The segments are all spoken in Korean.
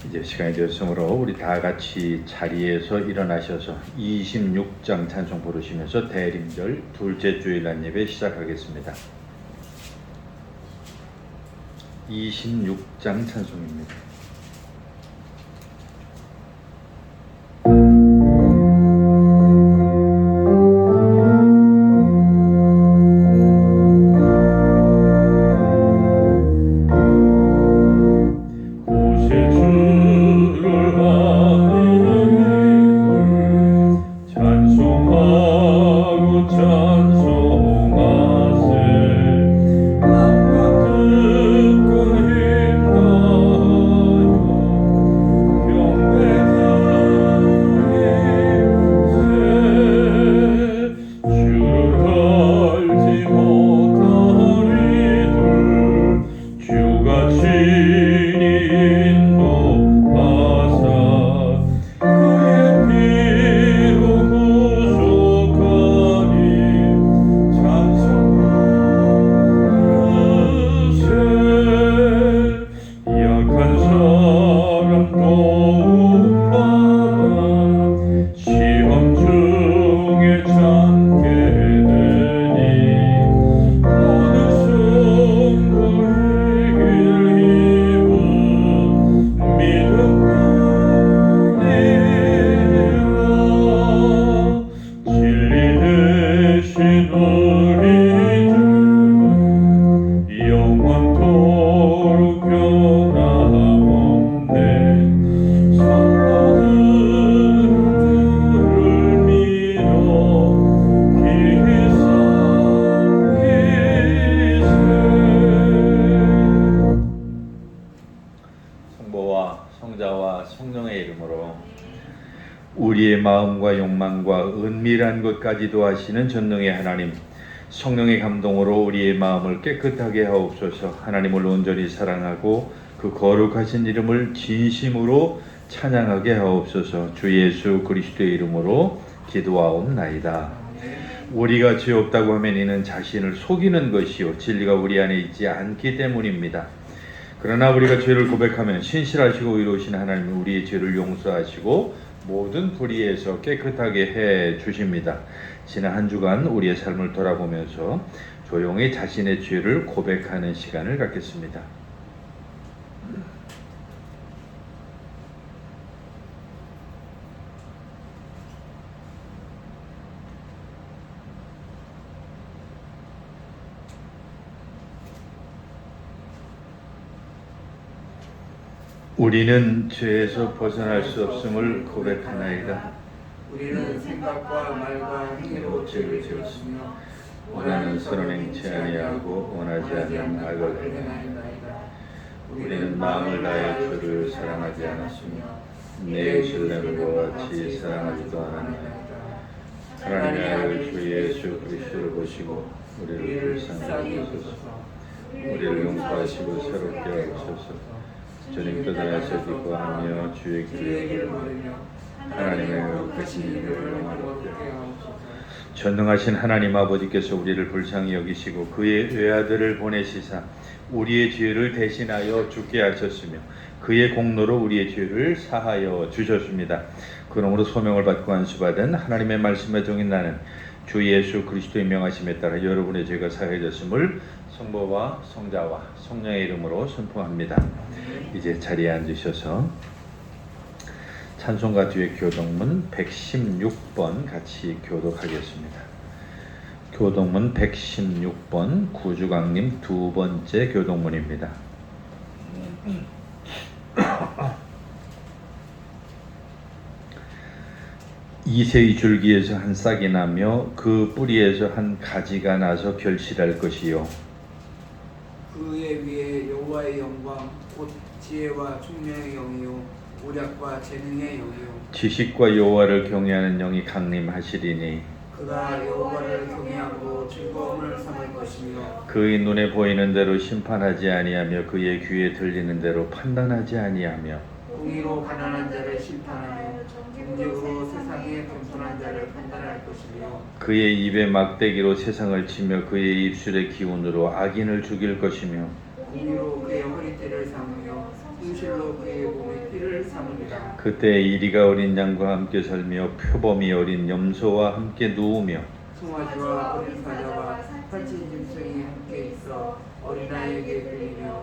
이제 시간이 되었으므로 우리 다 같이 자리에서 일어나셔서 26장 찬송 부르시면서 대림절 둘째 주일 날 예배 시작하겠습니다. 26장 찬송입니다. 성자와 성령의 이름으로 우리의 마음과 욕망과 은밀한 것까지도 아시는 전능의 하나님, 성령의 감동으로 우리의 마음을 깨끗하게 하옵소서. 하나님을 온전히 사랑하고 그 거룩하신 이름을 진심으로 찬양하게 하옵소서. 주 예수 그리스도의 이름으로 기도하옵나이다. 우리가 죄 없다고 하면 이는 자신을 속이는 것이요 진리가 우리 안에 있지 않기 때문입니다. 그러나 우리가 죄를 고백하면 신실하시고 의로우신 하나님은 우리의 죄를 용서하시고 모든 불의에서 깨끗하게 해 주십니다. 지난 한 주간 우리의 삶을 돌아보면서 조용히 자신의 죄를 고백하는 시간을 갖겠습니다. 우리는 죄에서 벗어날 수 없음을 고백하나이다. 우리는 생각과 말과 행위로 죄를 지었으며 원하는 선을 행치 아니하고 원하지 않는 악을 행하나이다. 우리는 마음을 다해 주를 사랑하지 않았으며 내 이웃을 내 몸과 같이 사랑하지도 않았나이다. 하나님의 아들 주 예수 그리스도를 보시고 우리를 불쌍히 여기소서. 우리를 용서하시고 새롭게 하옵소서. 주님 뜻 안에서 기뻐하며 주의 길을 걸으며 하나님의 거룩하신 이름을 영화롭게 하옵소서. 전능하신 하나님 아버지께서 우리를 불쌍히 여기시고 그의 외아들을 보내시사 우리의 죄를 대신하여 죽게 하셨으며 그의 공로로 우리의 죄를 사하여 주셨습니다. 그러므로 소명을 받고 안수받은 하나님의 말씀의 종인 나는 주 예수 그리스도의 명하심에 따라 여러분의 죄가 사해졌음을 성부와 성자와 성령의 이름으로 선포합니다. 이제 자리에 앉으셔서 찬송가 뒤에 교동문 116번 같이 교독하겠습니다. 교동문 116번 구주강림 두 번째 교동문입니다. 이새의 줄기에서 한 싹이 나며 그 뿌리에서 한 가지가 나서 결실할 것이요 그의 위에 여호와의 영광 곧 지혜와 총명의 영이요 오략과 재능의 영이요 지식과 여호와를 경외하는 영이 강림하시리니 그가 여호와를 경외하고 즐거움을 삼을 것이며 그의 눈에 보이는 대로 심판하지 아니하며 그의 귀에 들리는 대로 판단하지 아니하며 공의로 가난한 자를 심판하며 정직으로 세상의 겸손한 자를 판단할 것이며 그의 입에 막대기로 세상을 치며 그의 입술의 기운으로 악인을 죽일 것이며 공의로 그의 허리띠를 삼으며 진실로 그의 몸의 띠를 삼으리라. 그때 이리가 어린 양과 함께 살며 표범이 어린 염소와 함께 누우며 송아지와 어린 사자와 살찐 짐승이 함께 있어 어린아이에게 끌리며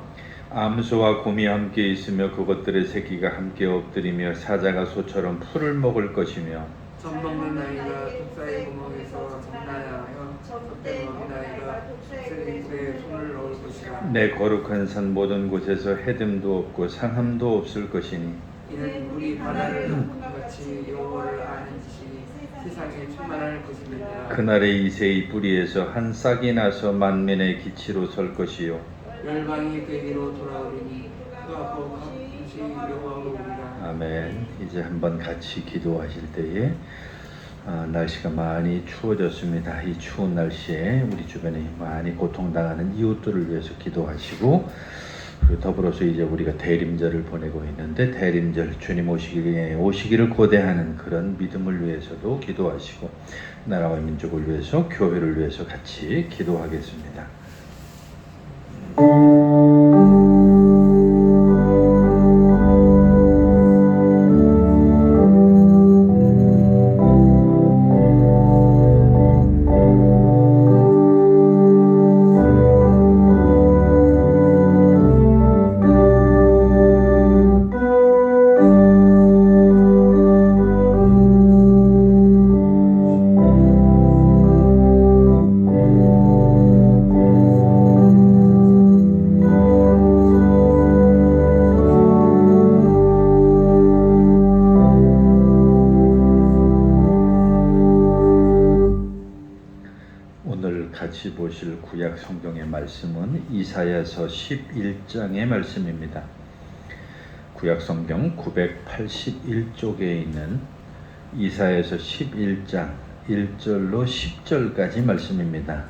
암소와 곰이 함께 있으며 그것들의 새끼가 함께 엎드리며 사자가 소처럼 풀을 먹을 것이며 젖 먹는 아이가 독사의 구멍에서 장난하여 젖된 어린아이가 독수리 입에 손을 넣을 것이라. 내 거룩한 산 모든 곳에서 해됨도 없고 상함도 없을 것이니 이는 물이 바다를 덮은 같이 여호와를 아는 지식이 세상에 충만할 것임이니라. 그날에 이새의 뿌리에서 한 싹이 나서 만민의 기치로 설 것이요 열방이 그에게로 돌아오리니 그가 거룩하시 여호와로 오리라. 아멘. 이제 한번 같이 기도하실 때에 날씨가 많이 추워졌습니다. 이 추운 날씨에 우리 주변에 많이 고통당하는 이웃들을 위해서 기도하시고, 그리고 더불어서 이제 우리가 대림절을 보내고 있는데 대림절 주님 오시기를 고대하는 그런 믿음을 위해서도 기도하시고, 나라와 민족을 위해서 교회를 위해서 같이 기도하겠습니다. 같이 보실 구약 성경의 말씀은 이사야서 11장의 말씀입니다. 구약 성경 981쪽에 있는 이사야서 11장 1절로 10절까지 말씀입니다.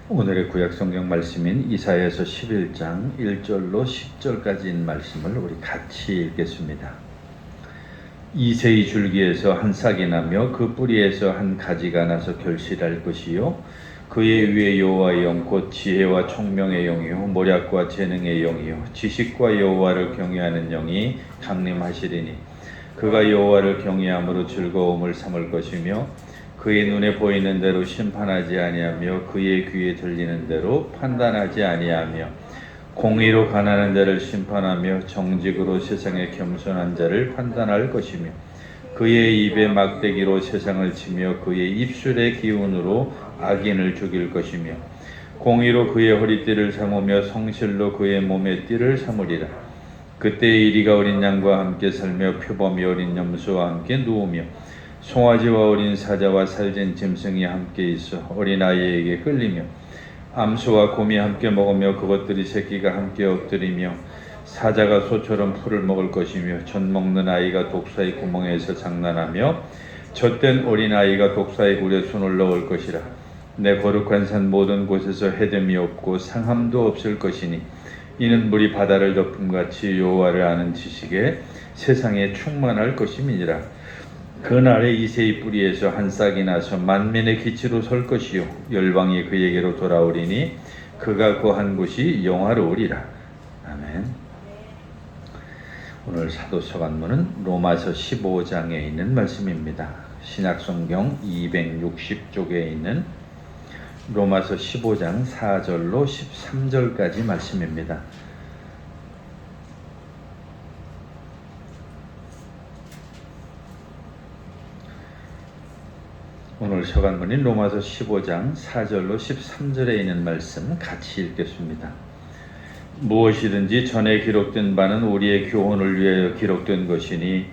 오늘의 구약 성경 말씀인 이사야서 11장 1절로 10절까지인 말씀을 우리 같이 읽겠습니다. 이새의 줄기에서 한 싹이 나며 그 뿌리에서 한 가지가 나서 결실할 것이요 그의 위에 여호와의 영 곧 지혜와 총명의 영이요 모략과 재능의 영이요 지식과 여호와를 경외하는 영이 강림하시리니 그가 여호와를 경외함으로 즐거움을 삼을 것이며 그의 눈에 보이는 대로 심판하지 아니하며 그의 귀에 들리는 대로 판단하지 아니하며 공의로 가난한 자를 심판하며 정직으로 세상의 겸손한 자를 판단할 것이며 그의 입에 막대기로 세상을 치며 그의 입술의 기운으로 악인을 죽일 것이며 공의로 그의 허리띠를 삼으며 성실로 그의 몸의 띠를 삼으리라. 그때 이리가 어린 양과 함께 살며 표범이 어린 염소와 함께 누우며 송아지와 어린 사자와 살찐 짐승이 함께 있어 어린아이에게 끌리며 암소와 곰이 함께 먹으며 그것들이 새끼가 함께 엎드리며 사자가 소처럼 풀을 먹을 것이며 젖 먹는 아이가 독사의 구멍에서 장난하며 젖된 어린아이가 독사의 굴에 손을 넣을 것이라. 내 거룩한 산 모든 곳에서 해됨이 없고 상함도 없을 것이니 이는 물이 바다를 덮음같이 여호와를 아는 지식에 세상에 충만할 것임이니라. 그날에 이새의 뿌리에서 한 싹이 나서 만민의 기치로 설 것이요 열방이 그에게로 돌아오리니 그가 거한 곳이 영화로우리라. 아멘. 오늘 사도 서간문은 로마서 15장에 있는 말씀입니다. 신약성경 260쪽에 있는 로마서 15장 4절로 13절까지 말씀입니다. 오늘 서간문인 로마서 15장 4절로 13절에 있는 말씀 같이 읽겠습니다. 무엇이든지 전에 기록된 바는 우리의 교훈을 위하여 기록된 것이니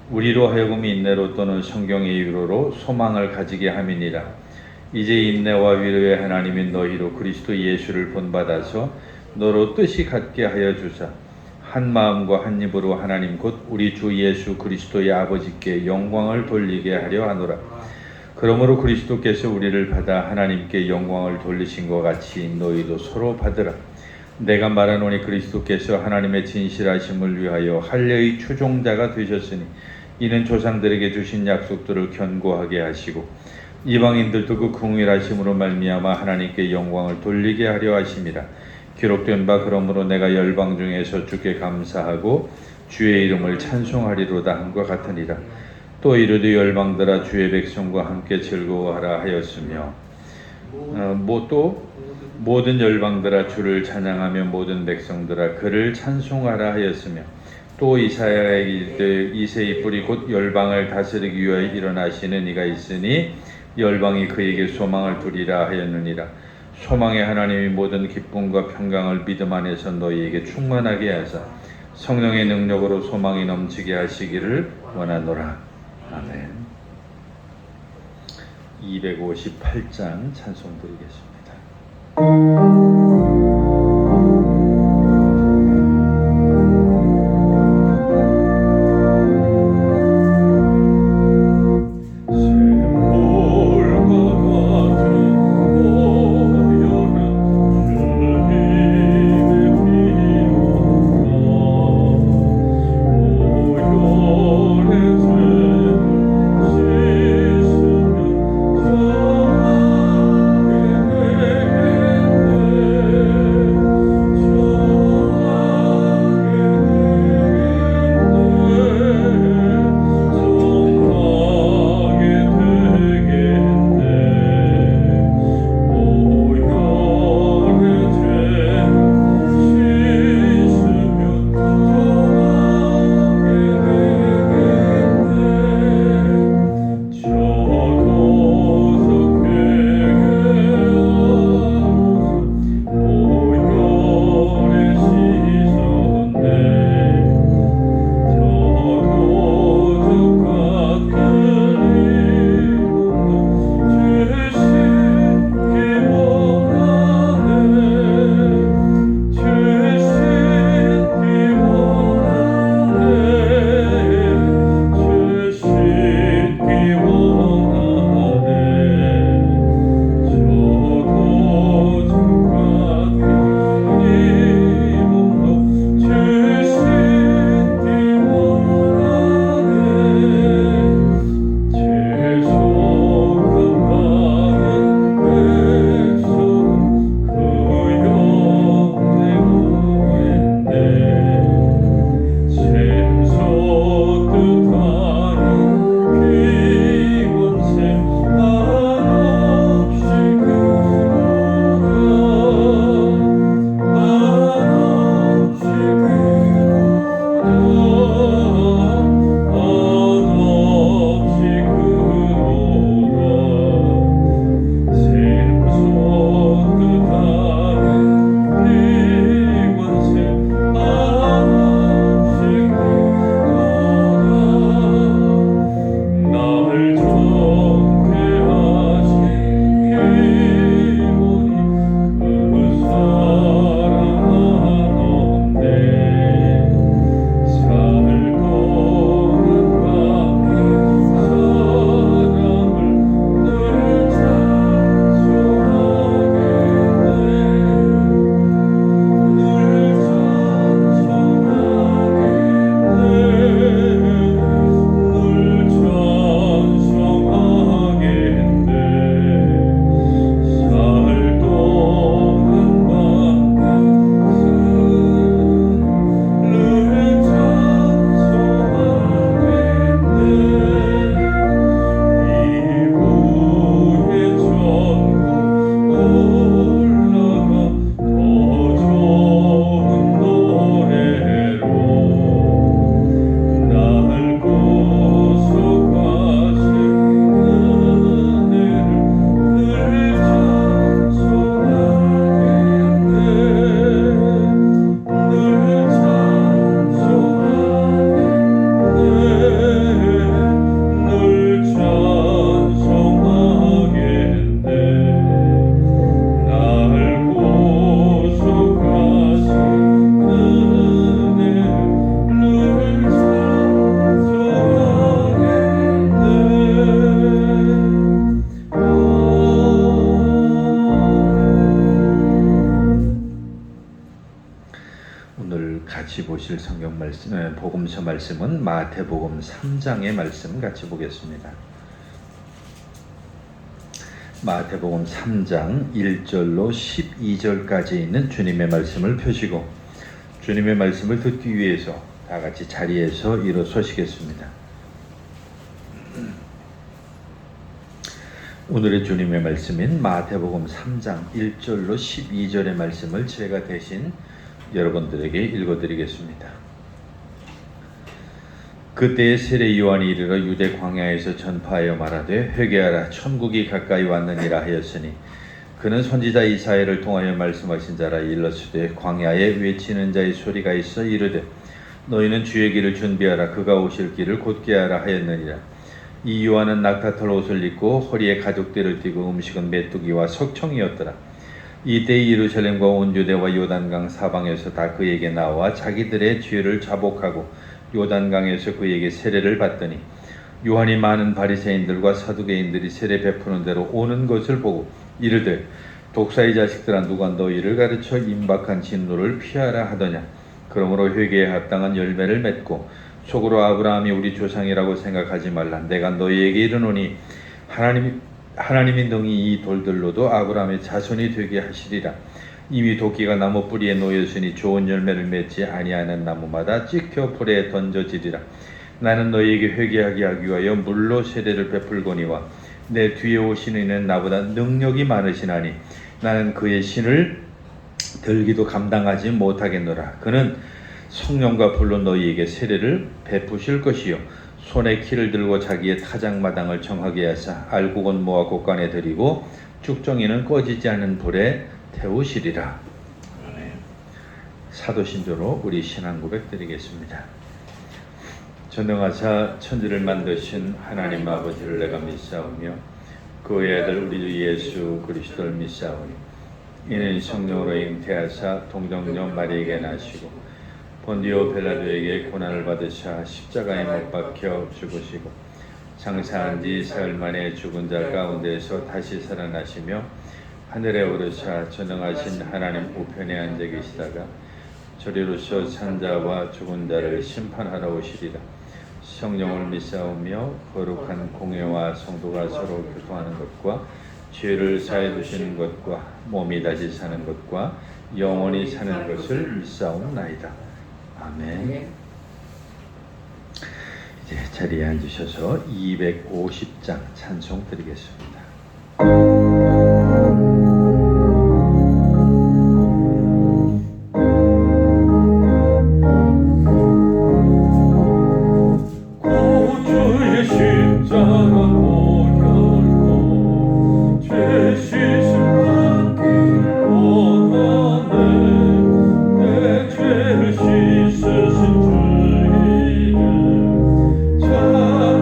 우리로 하여금 인내로 또는 성경의 위로로 소망을 가지게 함이니라. 이제 인내와 위로의 하나님이 너희로 그리스도 예수를 본받아서 너로 뜻이 같게 하여 주사 한 마음과 한 입으로 하나님 곧 우리 주 예수 그리스도의 아버지께 영광을 돌리게 하려 하노라. 그러므로 그리스도께서 우리를 받아 하나님께 영광을 돌리신 것 같이 너희도 서로 받으라. 내가 말하노니 그리스도께서 하나님의 진실하심을 위하여 할례의 추종자가 되셨으니 이는 조상들에게 주신 약속들을 견고하게 하시고 이방인들도 그 긍휼하심으로 말미암아 하나님께 영광을 돌리게 하려 하심이라. 기록된 바 그러므로 내가 열방 중에서 주께 감사하고 주의 이름을 찬송하리로다 함과 같으니라. 또 이르되 열방들아 주의 백성과 함께 즐거워하라 하였으며 또 모든 열방들아 주를 찬양하며 모든 백성들아 그를 찬송하라 하였으며 또 이사야가 이르되 이새의 뿔이 곧 열방을 다스리기 위하여 일어나시는 이가 있으니 열방이 그에게 소망을 두리라 하였느니라. 소망의 하나님이 모든 기쁨과 평강을 믿음 안에서 너희에게 충만하게 하사 성령의 능력으로 소망이 넘치게 하시기를 원하노라. 아멘. 258장 찬송 드리겠습니다. 같이 보실 성경 말씀, 복음서 말씀은 마태복음 3장의 말씀 같이 보겠습니다. 마태복음 3장 1절로 12절까지 있는 주님의 말씀을 펴시고 주님의 말씀을 듣기 위해서 다 같이 자리에서 일어서시겠습니다. 오늘의 주님의 말씀인 마태복음 3장 1절로 12절의 말씀을 제가 대신 여러분들에게 읽어드리겠습니다. 그때에 세례 요한이 이르러 유대 광야에서 전파하여 말하되 회개하라 천국이 가까이 왔느니라 하였으니 그는 선지자 이사야를 통하여 말씀하신 자라. 일러스되 광야에 외치는 자의 소리가 있어 이르되 너희는 주의 길을 준비하라 그가 오실 길을 곧게 하라 하였느니라. 이 요한은 낙타털 옷을 입고 허리에 가죽대를 띠고 음식은 메뚜기와 석청이었더라. 이때 예루살렘과 온 유대와 요단강 사방에서 다 그에게 나와 자기들의 죄를 자복하고 요단강에서 그에게 세례를 받더니 요한이 많은 바리새인들과 사두개인들이 세례 베푸는 대로 오는 것을 보고 이르되 독사의 자식들아 누가 너희를 가르쳐 임박한 진노를 피하라 하더냐. 그러므로 회개에 합당한 열매를 맺고 속으로 아브라함이 우리 조상이라고 생각하지 말라. 내가 너희에게 이르노니 하나님이 능히 이 돌들로도 아브라함의 자손이 되게 하시리라. 이미 도끼가 나무 뿌리에 놓였으니 좋은 열매를 맺지 아니하는 나무마다 찍혀 불에 던져지리라. 나는 너희에게 회개하게 하기 위하여 물로 세례를 베풀거니와 내 뒤에 오시는 이는 나보다 능력이 많으시나니 나는 그의 신을 들기도 감당하지 못하겠노라. 그는 성령과 불로 너희에게 세례를 베푸실 것이요 손에 키를 들고 자기의 타작마당을 정하게 하사 알곡은 모아 곳간에 들이고 쭉정이는 꺼지지 않은 불에 태우시리라. 아멘. 사도신조로 우리 신앙 고백 드리겠습니다. 전능하사 천지를 만드신 하나님 아버지를 내가 믿사오며 그의 아들 우리 주 예수 그리스도를 믿사오니 이는 성령으로 잉태하사 동정녀 마리에게 나시고 본디오 빌라도에게 고난을 받으사 십자가에 못 박혀 죽으시고 장사한 지 사흘 만에 죽은 자 가운데서 다시 살아나시며 하늘에 오르사 전능하신 하나님 우편에 앉아 계시다가 저리로서 산자와 죽은 자를 심판하러 오시리라. 성령을 믿사오며 거룩한 공회와 성도가 서로 교통하는 것과 죄를 사해 주시는 것과 몸이 다시 사는 것과 영원히 사는 것을 믿사옵나이다. 아멘. 이제 자리에 앉으셔서 250장 찬송 드리겠습니다.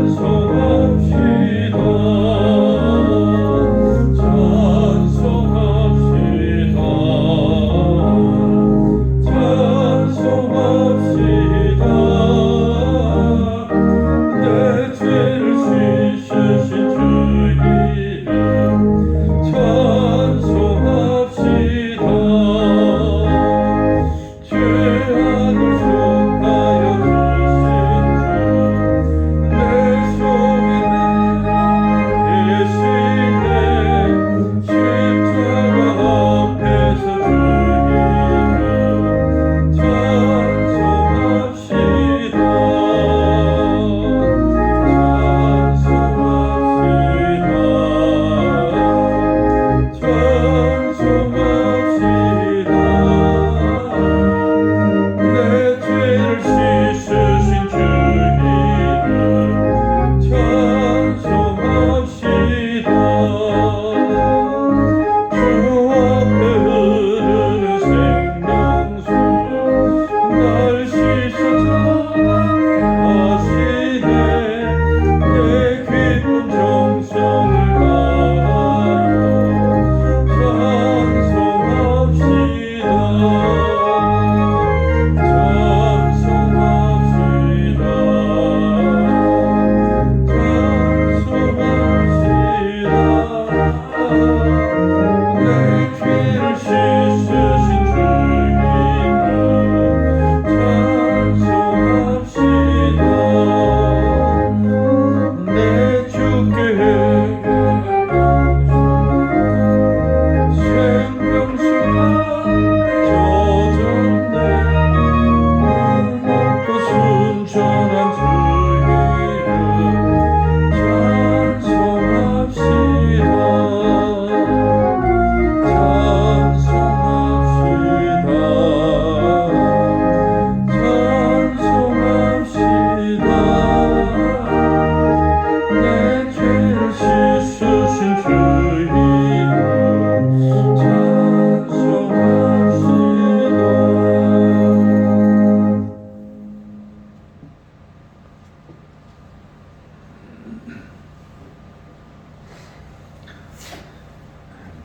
찬송합시다.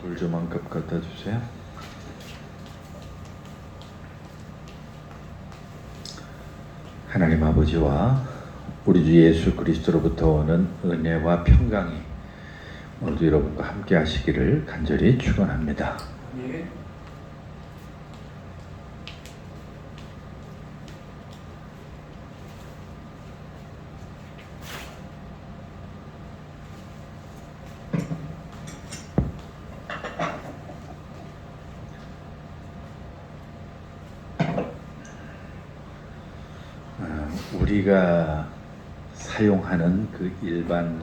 물 좀 한 컵 갖다 주세요. 하나님 아버지와 우리 주 예수 그리스도로부터 오는 은혜와 평강이 모두 여러분과 함께 하시기를 간절히 축원합니다. 예. 우리가 사용하는 그 일반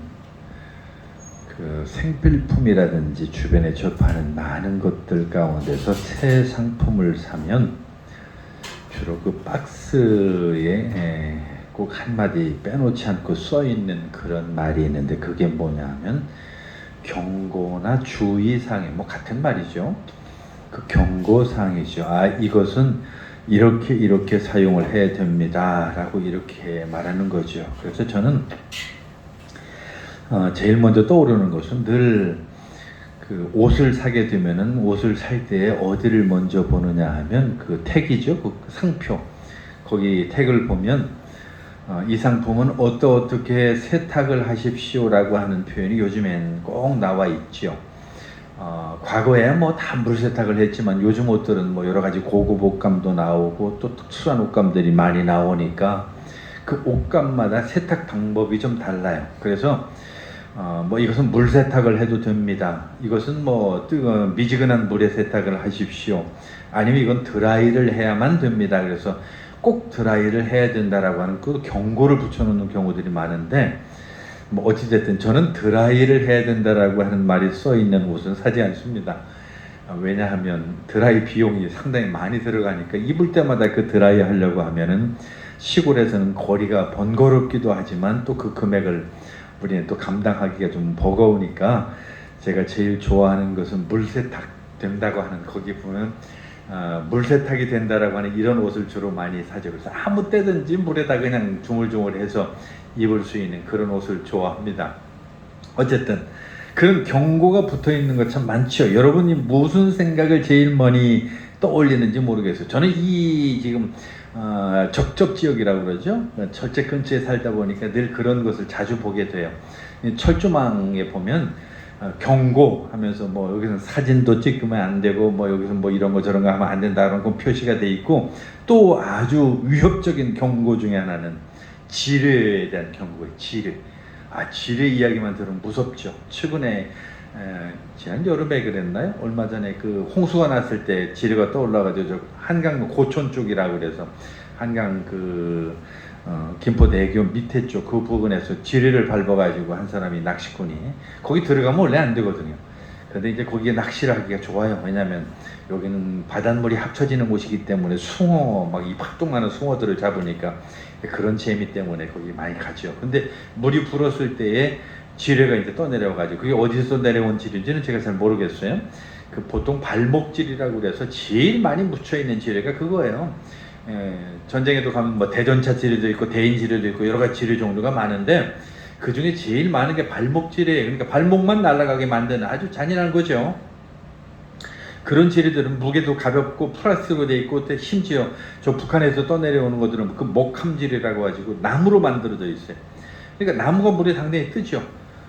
그 생필품이라든지 주변에 접하는 많은 것들 가운데서 새 상품을 사면 주로 그 박스에 꼭 한마디 빼놓지 않고 써있는 그런 말이 있는데, 그게 뭐냐면 경고나 주의사항이 뭐 같은 말이죠. 그 경고사항이죠. 아, 이것은 이렇게 사용을 해야 됩니다 라고 이렇게 말하는 거죠. 그래서 저는 제일 먼저 떠오르는 것은 늘 그 옷을 사게 되면은 옷을 살 때 어디를 먼저 보느냐 하면 그 택이죠. 그 상표, 거기 택을 보면 이 상품은 어떻게 세탁을 하십시오 라고 하는 표현이 요즘엔 꼭 나와 있죠. 과거에 뭐 다 물세탁을 했지만 요즘 옷들은 뭐 여러 가지 고급 옷감도 나오고 또 특수한 옷감들이 많이 나오니까 그 옷감마다 세탁 방법이 좀 달라요. 그래서 뭐 이것은 물 세탁을 해도 됩니다. 이것은 뭐 미지근한 물에 세탁을 하십시오. 아니면 이건 드라이를 해야만 됩니다. 그래서 꼭 드라이를 해야 된다라고 하는 그 경고를 붙여놓는 경우들이 많은데, 뭐 어찌됐든 저는 드라이를 해야 된다라고 하는 말이 써 있는 옷은 사지 않습니다. 왜냐하면 드라이 비용이 상당히 많이 들어가니까 입을 때마다 그 드라이 하려고 하면은 시골에서는 거리가 번거롭기도 하지만 또 그 금액을 우리는 또 감당하기가 좀 버거우니까 제가 제일 좋아하는 것은 물세탁 된다고 하는, 거기 보면 물세탁이 된다라고 하는 이런 옷을 주로 많이 사죠. 그래서 아무 때든지 물에다 그냥 중얼중얼해서 입을 수 있는 그런 옷을 좋아합니다. 어쨌든 그런 경고가 붙어 있는 것 참 많죠. 여러분이 무슨 생각을 제일 많이 떠올리는지 모르겠어요. 저는 이 지금 적적지역이라고 그러죠. 철제 근처에 살다 보니까 늘 그런 것을 자주 보게 돼요. 철조망에 보면 경고 하면서 뭐 여기서 사진도 찍으면 안 되고 뭐 여기서 뭐 이런 거 저런 거 하면 안 된다는 거 표시가 돼 있고, 또 아주 위협적인 경고 중에 하나는 지뢰에 대한 경고예요. 지뢰. 지뢰 이야기만 들으면 무섭죠. 최근에 지난 여름에 그랬나요? 얼마 전에 그 홍수가 났을 때 지뢰가 떠올라가지고 저 한강 고촌 쪽이라고 그래서 한강 그 김포대교 밑에 쪽 그 부근에서 지뢰를 밟아가지고 한 사람이, 낚시꾼이 거기 들어가면 원래 안 되거든요. 근데 이제 거기에 낚시를 하기가 좋아요. 왜냐면 여기는 바닷물이 합쳐지는 곳이기 때문에 숭어, 막 이 활동하는 숭어들을 잡으니까 그런 재미 때문에 거기 많이 가죠. 근데 물이 불었을 때에 지뢰가 이제 떠내려가지고, 그게 어디서 내려온 지뢰인지는 제가 잘 모르겠어요. 그 보통 발목질이라고 그래서 제일 많이 묻혀있는 지뢰가 그거예요. 전쟁에도 가면 뭐 대전차 지뢰도 있고 대인 지뢰도 있고 여러 가지 지뢰 종류가 많은데, 그 중에 제일 많은 게 발목 지뢰예요. 그러니까 발목만 날아가게 만드는 아주 잔인한 거죠. 그런 지뢰들은 무게도 가볍고 플라스틱으로 돼 있고, 심지어 저 북한에서 떠내려오는 것들은 그 목함지뢰라고 가지고 나무로 만들어져 있어요. 그러니까 나무가 물에 당연히 뜨죠.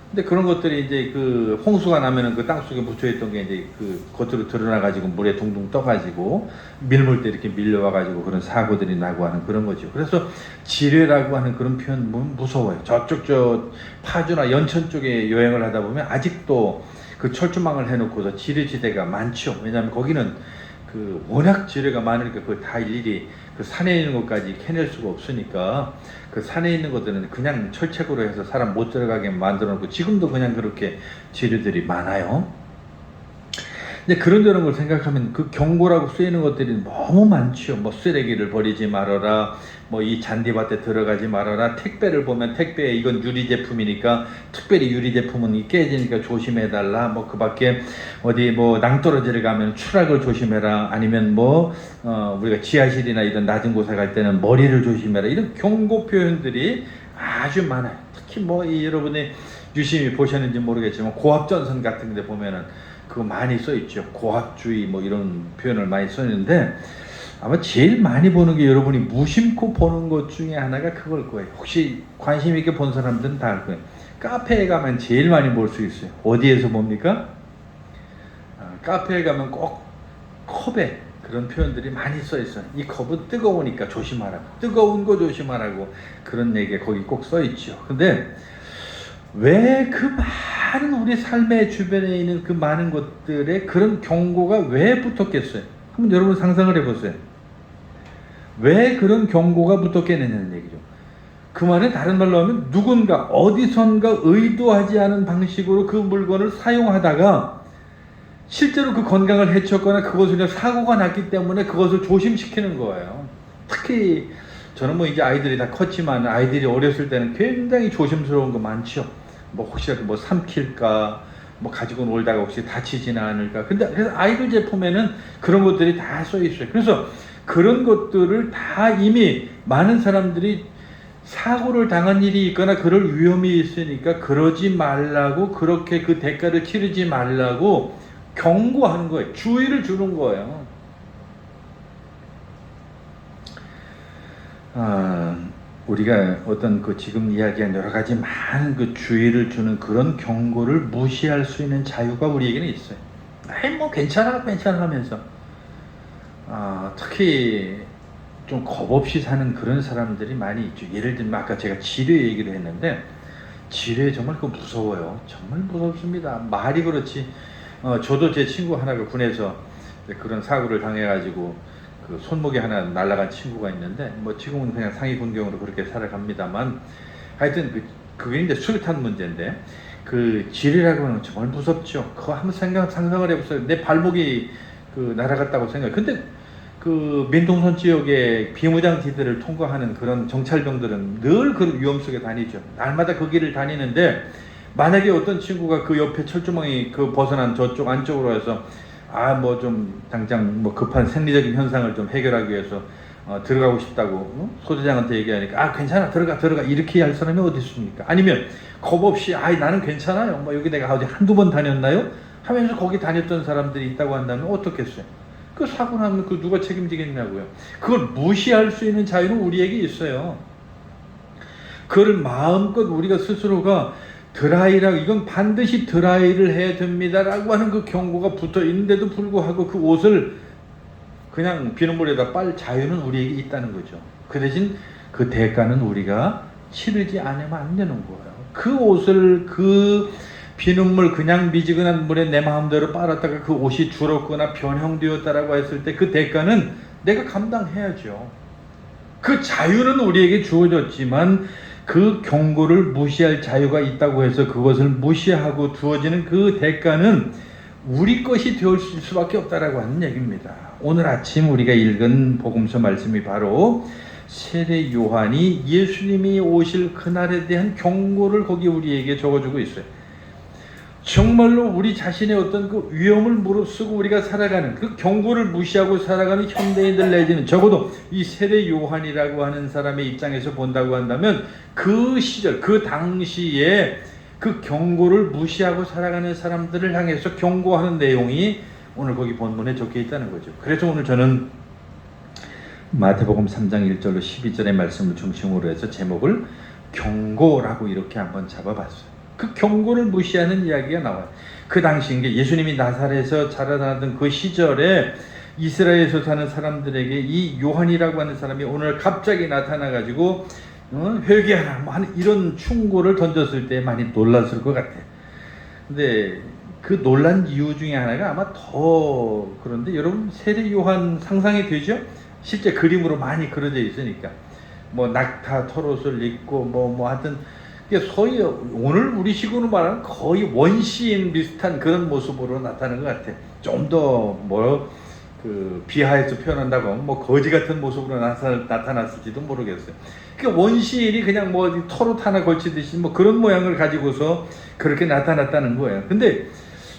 근데 그런 것들이 이제 그 홍수가 나면은 그 땅속에 묻혀있던 게 이제 그 겉으로 드러나가지고 물에 둥둥 떠가지고 밀물 때 이렇게 밀려와가지고 그런 사고들이 나고 하는 그런 거죠. 그래서 지뢰라고 하는 그런 표현 보면 무서워요. 저쪽 저 파주나 연천 쪽에 여행을 하다 보면 아직도 그 철조망을 해놓고서 지뢰지대가 많죠. 왜냐하면 거기는 그 워낙 지뢰가 많으니까 그걸 다 일일이 그 산에 있는 것까지 캐낼 수가 없으니까 그 산에 있는 것들은 그냥 철책으로 해서 사람 못 들어가게 만들어 놓고, 지금도 그냥 그렇게 지뢰들이 많아요. 근데 그런 걸 생각하면 그 경고라고 쓰이는 것들이 너무 많죠. 뭐 쓰레기를 버리지 말아라, 뭐 이 잔디밭에 들어가지 말아라, 택배를 보면 택배에 이건 유리 제품이니까 특별히 유리 제품은 깨지니까 조심해달라, 뭐 그 밖에 어디 뭐 낭떠러지를 가면 추락을 조심해라, 아니면 뭐 우리가 지하실이나 이런 낮은 곳에 갈 때는 머리를 조심해라, 이런 경고 표현들이 아주 많아요. 특히 뭐 여러분이 유심히 보셨는지 모르겠지만 고압전선 같은 데 보면은 그 그거 많이 써 있죠. 고학주의 뭐 이런 표현을 많이 써 있는데 아마 제일 많이 보는 게 여러분이 무심코 보는 것 중에 하나가 그걸 거예요. 혹시 관심 있게 본 사람들은 다 알 거예요. 카페에 가면 제일 많이 볼 수 있어요. 어디에서 봅니까? 카페에 가면 꼭 컵에 그런 표현들이 많이 써 있어요. 이 컵은 뜨거우니까 조심하라고, 뜨거운 거 조심하라고, 그런 얘기가 거기 꼭 써 있죠. 근데 왜 그 많은 우리 삶의 주변에 있는 그 많은 것들에 그런 경고가 왜 붙었겠어요? 한번 여러분 상상을 해보세요. 왜 그런 경고가 붙었겠느냐는 얘기죠. 그 말은 다른 말로 하면 누군가 어디선가 의도하지 않은 방식으로 그 물건을 사용하다가 실제로 그 건강을 해쳤거나 그것으로 사고가 났기 때문에 그것을 조심시키는 거예요. 특히 저는 뭐 이제 아이들이 다 컸지만 아이들이 어렸을 때는 굉장히 조심스러운 거 많죠. 뭐 혹시라도 뭐 삼킬까, 뭐 가지고 놀다가 혹시 다치지는 않을까. 근데 그래서 아이들 제품에는 그런 것들이 다 써 있어요. 그래서 그런 것들을 다 이미 많은 사람들이 사고를 당한 일이 있거나 그럴 위험이 있으니까 그러지 말라고, 그렇게 그 대가를 치르지 말라고 경고하는 거예요. 주의를 주는 거예요. 우리가 어떤 그 지금 이야기한 여러 가지 많은 그 주의를 주는 그런 경고를 무시할 수 있는 자유가 우리에게는 있어요. 뭐 괜찮아 하면서 특히 좀 겁없이 사는 그런 사람들이 많이 있죠. 예를 들면 아까 제가 지뢰 얘기를 했는데 지뢰 정말 그 무서워요. 정말 무섭습니다. 말이 그렇지. 저도 제 친구 하나가 군에서 그런 사고를 당해가지고 그 손목에 하나 날아간 친구가 있는데 뭐 지금은 그냥 상위 군경으로 그렇게 살아갑니다만 하여튼 그게 이제 수류탄 문제인데 그 지뢰라고 하는 건 정말 무섭죠. 그거 한번 상상을 해보세요. 내 발목이 그 날아갔다고 생각해. 근데 그 민통선 지역의 비무장지대를 통과하는 그런 정찰병들은 늘 그 위험 속에 다니죠. 날마다 그 길을 다니는데 만약에 어떤 친구가 그 옆에 철조망이 그 벗어난 저쪽 안쪽으로 해서 뭐 좀 당장 뭐 급한 생리적인 현상을 좀 해결하기 위해서 들어가고 싶다고 소대장한테 얘기하니까 괜찮아 들어가 이렇게 할 사람이 어디 있습니까? 아니면 겁 없이 나는 괜찮아요. 뭐 여기 내가 어디 한두 번 다녔나요? 하면서 거기 다녔던 사람들이 있다고 한다면 어떻겠어요? 그 사고 나면 그 누가 책임지겠냐고요. 그걸 무시할 수 있는 자유는 우리에게 있어요. 그걸 마음껏 우리가 스스로가 드라이라고, 이건 반드시 드라이를 해야 됩니다라고 하는 그 경고가 붙어 있는데도 불구하고 그 옷을 그냥 비눗물에다 빨 자유는 우리에게 있다는 거죠. 그 대신 그 대가는 우리가 치르지 않으면 안 되는 거예요. 그 옷을 그 비눗물 그냥 미지근한 물에 내 마음대로 빨았다가 그 옷이 줄었거나 변형되었다라고 했을 때 그 대가는 내가 감당해야죠. 그 자유는 우리에게 주어졌지만 그 경고를 무시할 자유가 있다고 해서 그것을 무시하고 두어지는 그 대가는 우리 것이 되을 수밖에 없다라고 하는 얘기입니다. 오늘 아침 우리가 읽은 복음서 말씀이 바로 세례 요한이 예수님이 오실 그날에 대한 경고를 거기 우리에게 적어주고 있어요. 정말로 우리 자신의 어떤 그 위험을 무릅쓰고 우리가 살아가는 그 경고를 무시하고 살아가는 현대인들 내지는 적어도 이 세례 요한이라고 하는 사람의 입장에서 본다고 한다면 그 시절 그 당시에 그 경고를 무시하고 살아가는 사람들을 향해서 경고하는 내용이 오늘 거기 본문에 적혀 있다는 거죠. 그래서 오늘 저는 마태복음 3장 1절로 12절의 말씀을 중심으로 해서 제목을 경고라고 이렇게 한번 잡아봤어요. 그 경고를 무시하는 이야기가 나와요. 그 당시 예수님이 나사렛에서 자라나던 그 시절에 이스라엘에서 사는 사람들에게 이 요한이라고 하는 사람이 오늘 갑자기 나타나가지고 회개하라 뭐 하는 이런 충고를 던졌을 때 많이 놀랐을 것 같아요. 근데 그 놀란 이유 중에 하나가 아마 더 그런데 여러분 세례 요한 상상이 되죠? 실제 그림으로 많이 그려져 있으니까 뭐 낙타 털옷을 입고 뭐 하여튼 소위 오늘 우리식으로 말하면 거의 원시인 비슷한 그런 모습으로 나타나는 것 같아. 좀 더 그 비하해서 표현한다고 뭐 거지 같은 모습으로 나타났을지도 모르겠어요. 그 원시인이 그냥 뭐 털옷 하나 걸치듯이 뭐 그런 모양을 가지고서 그렇게 나타났다는 거예요. 근데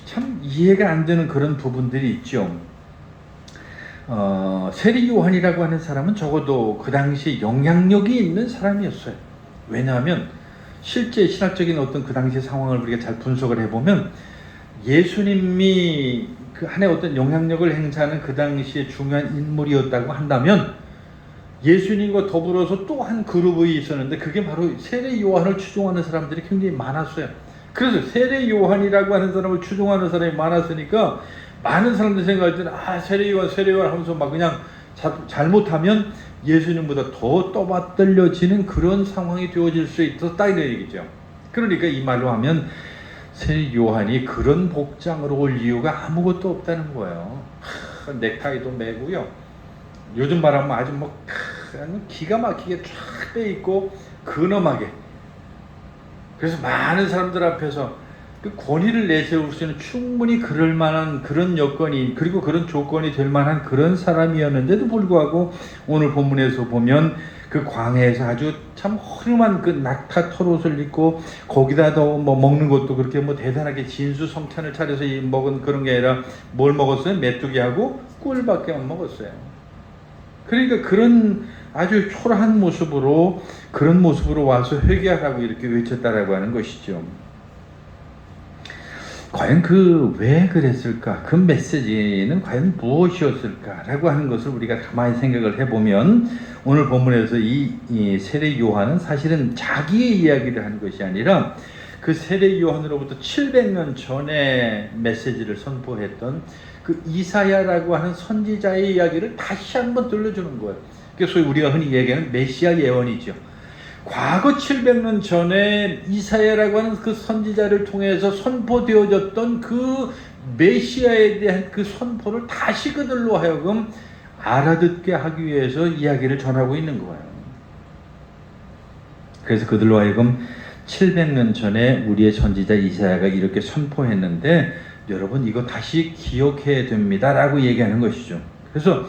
참 이해가 안 되는 그런 부분들이 있죠. 세례 요한이라고 하는 사람은 적어도 그 당시 영향력이 있는 사람이었어요. 왜냐하면 실제 신학적인 어떤 그 당시 상황을 우리가 잘 분석을 해보면 예수님이 그 안에 어떤 영향력을 행사하는 그 당시에 중요한 인물이었다고 한다면 예수님과 더불어서 또 한 그룹이 있었는데 그게 바로 세례 요한을 추종하는 사람들이 굉장히 많았어요. 그래서 세례 요한이라고 하는 사람을 추종하는 사람이 많았으니까 많은 사람들이 생각할 때는 세례 요한 하면서 막 그냥 잘못하면 예수님보다 더 떠받들려지는 그런 상황이 되어질 수 있었다 이런 얘기죠. 그러니까 이 말로 하면 세례 요한이 그런 복장으로 올 이유가 아무것도 없다는 거예요. 넥타이도 매고요. 요즘 말하면 아주 기가 막히게 쫙 빼입고 근엄하게. 그래서 많은 사람들 앞에서 그 권위를 내세울 수 있는 충분히 그럴 만한 그런 여건이 그리고 그런 조건이 될 만한 그런 사람이었는데도 불구하고 오늘 본문에서 보면 그 광야에서 아주 참 허름한 그 낙타 털옷을 입고 거기다 더 먹는 것도 그렇게 대단하게 진수성찬을 차려서 먹은 그런 게 아니라 뭘 먹었어요? 메뚜기하고 꿀밖에 안 먹었어요. 그러니까 그런 아주 초라한 모습으로 그런 모습으로 와서 회개하라고 이렇게 외쳤다라고 하는 것이죠. 과연 왜 그랬을까? 그 메시지는 과연 무엇이었을까라고 하는 것을 우리가 가만히 생각을 해보면 오늘 본문에서 이 세례 요한은 사실은 자기의 이야기를 하는 것이 아니라 그 세례 요한으로부터 700년 전에 메시지를 선포했던 그 이사야라고 하는 선지자의 이야기를 다시 한번 들려주는 거예요. 그래서 우리가 흔히 얘기하는 메시아 예언이죠. 과거 700년 전에 이사야라고 하는 그 선지자를 통해서 선포되어졌던 그 메시아에 대한 그 선포를 다시 그들로 하여금 알아듣게 하기 위해서 이야기를 전하고 있는 거예요. 그래서 그들로 하여금 700년 전에 우리의 선지자 이사야가 이렇게 선포했는데 여러분 이거 다시 기억해야 됩니다 라고 얘기하는 것이죠. 그래서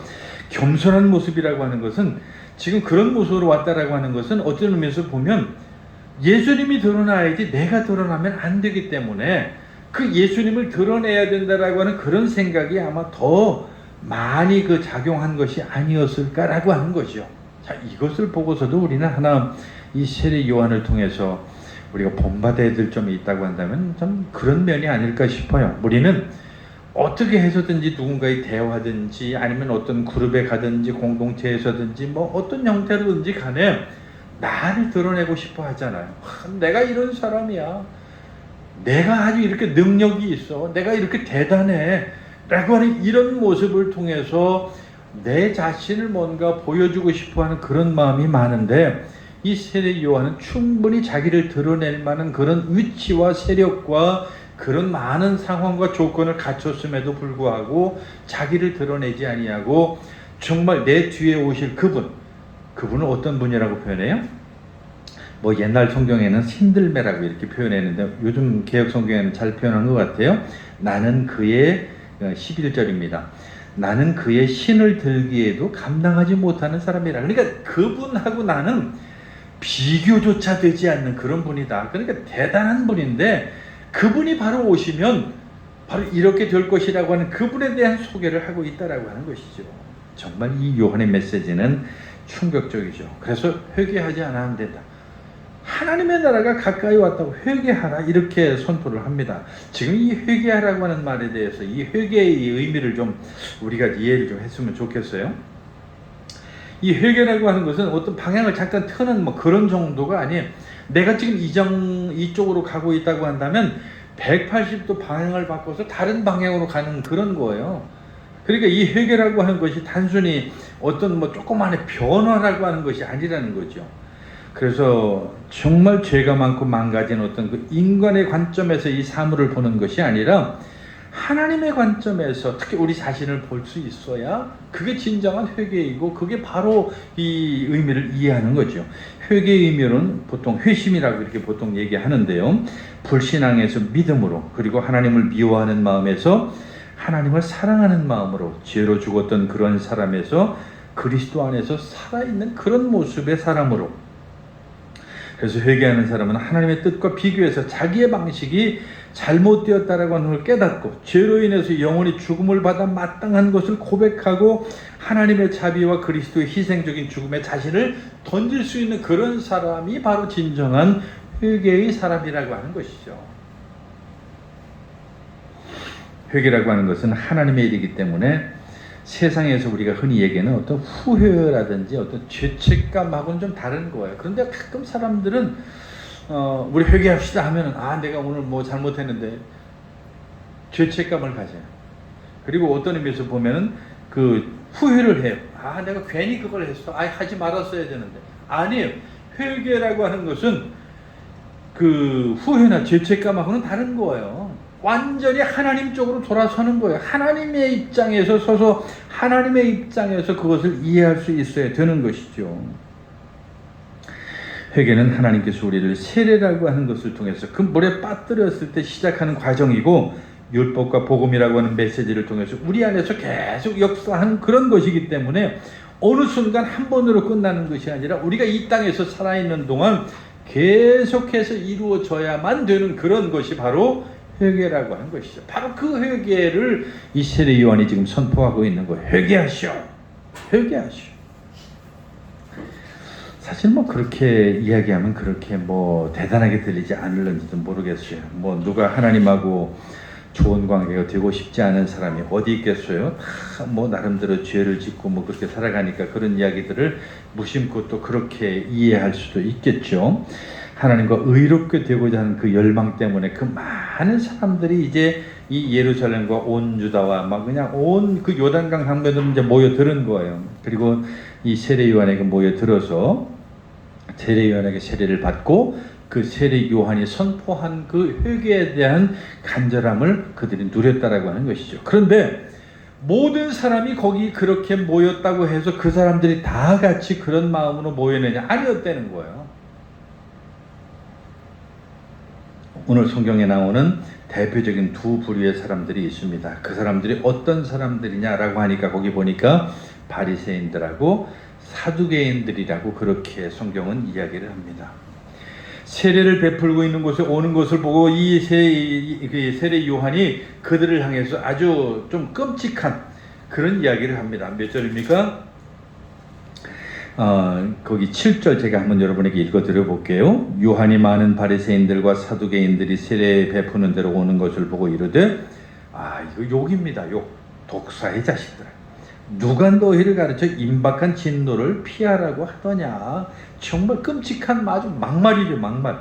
겸손한 모습이라고 하는 것은 지금 그런 모습으로 왔다라고 하는 것은 어떤 의미에서 보면 예수님이 드러나야지 내가 드러나면 안 되기 때문에 그 예수님을 드러내야 된다라고 하는 그런 생각이 아마 더 많이 작용한 것이 아니었을까라고 하는 거죠. 자, 이것을 보고서도 우리는 하나 이 세례 요한을 통해서 우리가 본받아야 될 점이 있다고 한다면 좀 그런 면이 아닐까 싶어요. 우리는 어떻게 해서든지 누군가의 대화든지 아니면 어떤 그룹에 가든지 공동체에서든지 어떤 형태로든지 간에 나를 드러내고 싶어 하잖아요. 내가 이런 사람이야. 내가 아주 이렇게 능력이 있어. 내가 이렇게 대단해. 라고 하는 이런 모습을 통해서 내 자신을 뭔가 보여주고 싶어 하는 그런 마음이 많은데 이 세례 요한은 충분히 자기를 드러낼 만한 그런 위치와 세력과 그런 많은 상황과 조건을 갖췄음에도 불구하고 자기를 드러내지 아니하고 정말 내 뒤에 오실 그분은 어떤 분이라고 표현해요? 옛날 성경에는 신들매라고 이렇게 표현했는데 요즘 개혁 성경에는 잘 표현한 것 같아요. 나는 그의 11절입니다. 나는 그의 신을 들기에도 감당하지 못하는 사람이라. 그러니까 그분하고 나는 비교조차 되지 않는 그런 분이다. 그러니까 대단한 분인데 그분이 바로 오시면 바로 이렇게 될 것이라고 하는 그분에 대한 소개를 하고 있다라고 하는 것이죠. 정말 이 요한의 메시지는 충격적이죠. 그래서 회개하지 않아야 된다. 하나님의 나라가 가까이 왔다고 회개하라 이렇게 선포를 합니다. 지금 이 회개하라고 하는 말에 대해서 이 회개의 의미를 좀 우리가 이해를 좀 했으면 좋겠어요. 이 회개라고 하는 것은 어떤 방향을 잠깐 트는 그런 정도가 아니에요. 내가 지금 이쪽으로 가고 있다고 한다면 180도 방향을 바꿔서 다른 방향으로 가는 그런 거예요. 그러니까 이 회개라고 하는 것이 단순히 어떤 조그만의 변화라고 하는 것이 아니라는 거죠. 그래서 정말 죄가 많고 망가진 어떤 그 인간의 관점에서 이 사물을 보는 것이 아니라 하나님의 관점에서 특히 우리 자신을 볼 수 있어야 그게 진정한 회개이고 그게 바로 이 의미를 이해하는 거죠. 회개의 의미는 보통 회심이라고 이렇게 보통 얘기하는데요. 불신앙에서 믿음으로 그리고 하나님을 미워하는 마음에서 하나님을 사랑하는 마음으로 죄로 죽었던 그런 사람에서 그리스도 안에서 살아있는 그런 모습의 사람으로. 그래서 회개하는 사람은 하나님의 뜻과 비교해서 자기의 방식이 잘못되었다라고 하는 걸 깨닫고 죄로 인해서 영원히 죽음을 받아 마땅한 것을 고백하고 하나님의 자비와 그리스도의 희생적인 죽음에 자신을 던질 수 있는 그런 사람이 바로 진정한 회개의 사람이라고 하는 것이죠. 회개라고 하는 것은 하나님의 일이기 때문에 세상에서 우리가 흔히 얘기하는 어떤 후회라든지 어떤 죄책감하고는 좀 다른 거예요. 그런데 가끔 사람들은 우리 회개합시다 하면은 내가 오늘 뭐 잘못했는데 죄책감을 가져요. 그리고 어떤 의미에서 보면은 그 후회를 해요. 내가 괜히 그걸 했어. 하지 말았어야 되는데. 아니에요. 회개라고 하는 것은 그 후회나 죄책감하고는 다른 거예요. 완전히 하나님 쪽으로 돌아서는 거예요. 하나님의 입장에서 서서 하나님의 입장에서 그것을 이해할 수 있어야 되는 것이죠. 회개는 하나님께서 우리를 세례라고 하는 것을 통해서 그 물에 빠뜨렸을 때 시작하는 과정이고, 율법과 복음이라고 하는 메시지를 통해서 우리 안에서 계속 역사하는 그런 것이기 때문에 어느 순간 한 번으로 끝나는 것이 아니라 우리가 이 땅에서 살아있는 동안 계속해서 이루어져야만 되는 그런 것이 바로 회개라고 하는 것이죠. 바로 그 회개를 이 세례 요한이 지금 선포하고 있는 거예요. 회개하시오. 회개하시오. 사실 뭐 그렇게 이야기하면 그렇게 뭐 대단하게 들리지 않을는지도 모르겠어요. 뭐 누가 하나님하고 좋은 관계가 되고 싶지 않은 사람이 어디 있겠어요? 다 뭐 나름대로 죄를 짓고 뭐 그렇게 살아가니까 그런 이야기들을 무심코 또 그렇게 이해할 수도 있겠죠. 하나님과 의롭게 되고자 하는 그 열망 때문에 그 많은 사람들이 이제 이 예루살렘과 온 유다와 막 그냥 온 그 요단강 상면으로 이제 모여드는 거예요. 그리고 이 세례 요한에게 모여들어서 세례 요한에게 세례를 받고 그 세례 요한이 선포한 그 회개에 대한 간절함을 그들이 누렸다라고 하는 것이죠. 그런데 모든 사람이 거기 그렇게 모였다고 해서 그 사람들이 다 같이 그런 마음으로 모였느냐? 아니었다는 거예요. 오늘 성경에 나오는 대표적인 두 부류의 사람들이 있습니다. 그 사람들이 어떤 사람들이냐라고 하니까 거기 보니까 바리새인들하고 사두개인들이라고 그렇게 성경은 이야기를 합니다. 세례를 베풀고 있는 곳에 오는 것을 보고 이 세례 요한이 그들을 향해서 아주 좀 끔찍한 그런 이야기를 합니다. 몇 절입니까? 거기 7절 제가 한번 여러분에게 읽어 드려볼게요. 요한이 많은 바리새인들과 사두개인들이 세례 베푸는 데로 오는 것을 보고 이르되, 이거 욕입니다. 욕. 독사의 자식들아, 누가 너희를 가르쳐 임박한 진노를 피하라고 하더냐. 정말 끔찍한 아주 막말이죠. 막말.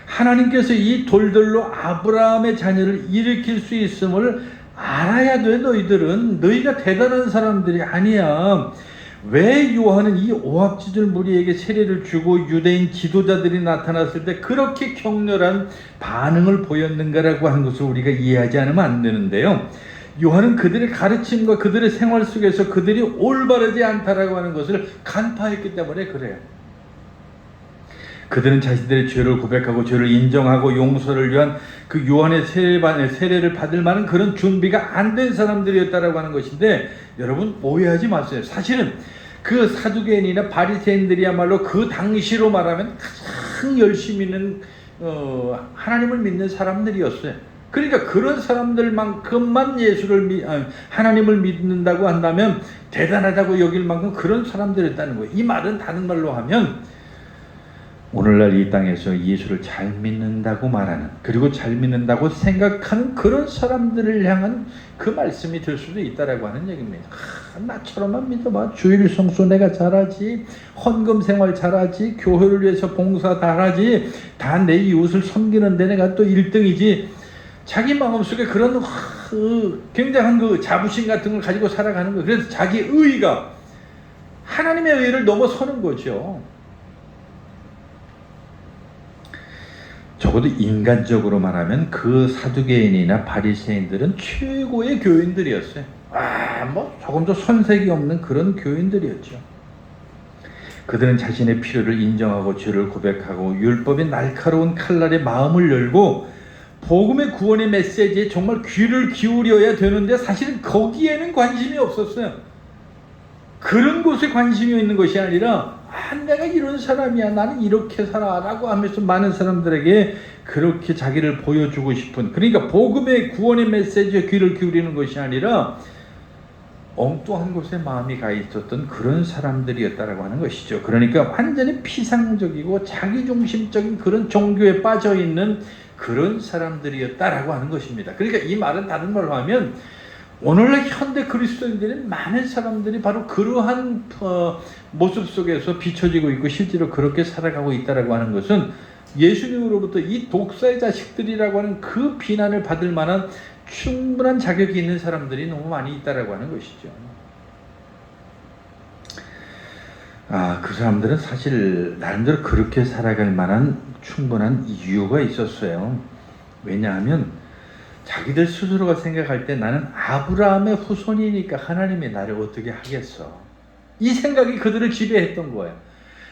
하나님께서 이 돌들로 아브라함의 자녀를 일으킬 수 있음을 알아야 돼. 너희들은 너희가 대단한 사람들이 아니야. 왜 요한은 이 오합지졸 무리에게 세례를 주고 유대인 지도자들이 나타났을 때 그렇게 격렬한 반응을 보였는가라고 하는 것을 우리가 이해하지 않으면 안 되는데요. 요한은 그들의 가르침과 그들의 생활 속에서 그들이 올바르지 않다라고 하는 것을 간파했기 때문에 그래요. 그들은 자신들의 죄를 고백하고 죄를 인정하고 용서를 위한 그 요한의 세례를 받을 만한 그런 준비가 안 된 사람들이었다라고 하는 것인데, 여러분 오해하지 마세요. 사실은 그 사두개인이나 바리새인들이야말로 그 당시로 말하면 가장 열심히 있는 하나님을 믿는 사람들이었어요. 그러니까 그런 사람들만큼만 하나님을 믿는다고 한다면 대단하다고 여길 만큼 그런 사람들이었다는 거예요. 이 말은 다른 말로 하면 오늘날 이 땅에서 예수를 잘 믿는다고 말하는, 그리고 잘 믿는다고 생각하는 그런 사람들을 향한 그 말씀이 될 수도 있다라고 하는 얘기입니다. 나처럼만 믿어봐. 주일 성수 내가 잘하지, 헌금 생활 잘하지, 교회를 위해서 봉사 잘하지, 다 내 이웃을 섬기는데 내가 또 1등이지. 자기 마음속에 그런 굉장한 그 자부심 같은 걸 가지고 살아가는 거예요. 그래서 자기 의의가 하나님의 의의를 넘어서는 거죠. 적어도 인간적으로 말하면 그 사두개인이나 바리새인들은 최고의 교인들이었어요. 조금도 손색이 없는 그런 교인들이었죠. 그들은 자신의 필요를 인정하고 죄를 고백하고 율법의 날카로운 칼날에 마음을 열고 복음의 구원의 메시지에 정말 귀를 기울여야 되는데 사실은 거기에는 관심이 없었어요. 그런 곳에 관심이 있는 것이 아니라 내가 이런 사람이야, 나는 이렇게 살아 라고 하면서 많은 사람들에게 그렇게 자기를 보여주고 싶은, 그러니까 복음의 구원의 메시지에 귀를 기울이는 것이 아니라 엉뚱한 곳에 마음이 가 있었던 그런 사람들이었다라고 하는 것이죠. 그러니까 완전히 피상적이고 자기중심적인 그런 종교에 빠져있는 그런 사람들이었다라고 하는 것입니다. 그러니까 이 말은 다른 말로 하면 오늘날 현대 그리스도인들의 많은 사람들이 바로 그러한 모습 속에서 비춰지고 있고 실제로 그렇게 살아가고 있다라고 하는 것은 예수님으로부터 이 독사의 자식들이라고 하는 그 비난을 받을 만한 충분한 자격이 있는 사람들이 너무 많이 있다라고 하는 것이죠. 그 사람들은 사실 나름대로 그렇게 살아갈 만한 충분한 이유가 있었어요. 왜냐하면 자기들 스스로가 생각할 때 나는 아브라함의 후손이니까 하나님이 나를 어떻게 하겠어. 이 생각이 그들을 지배했던 거예요.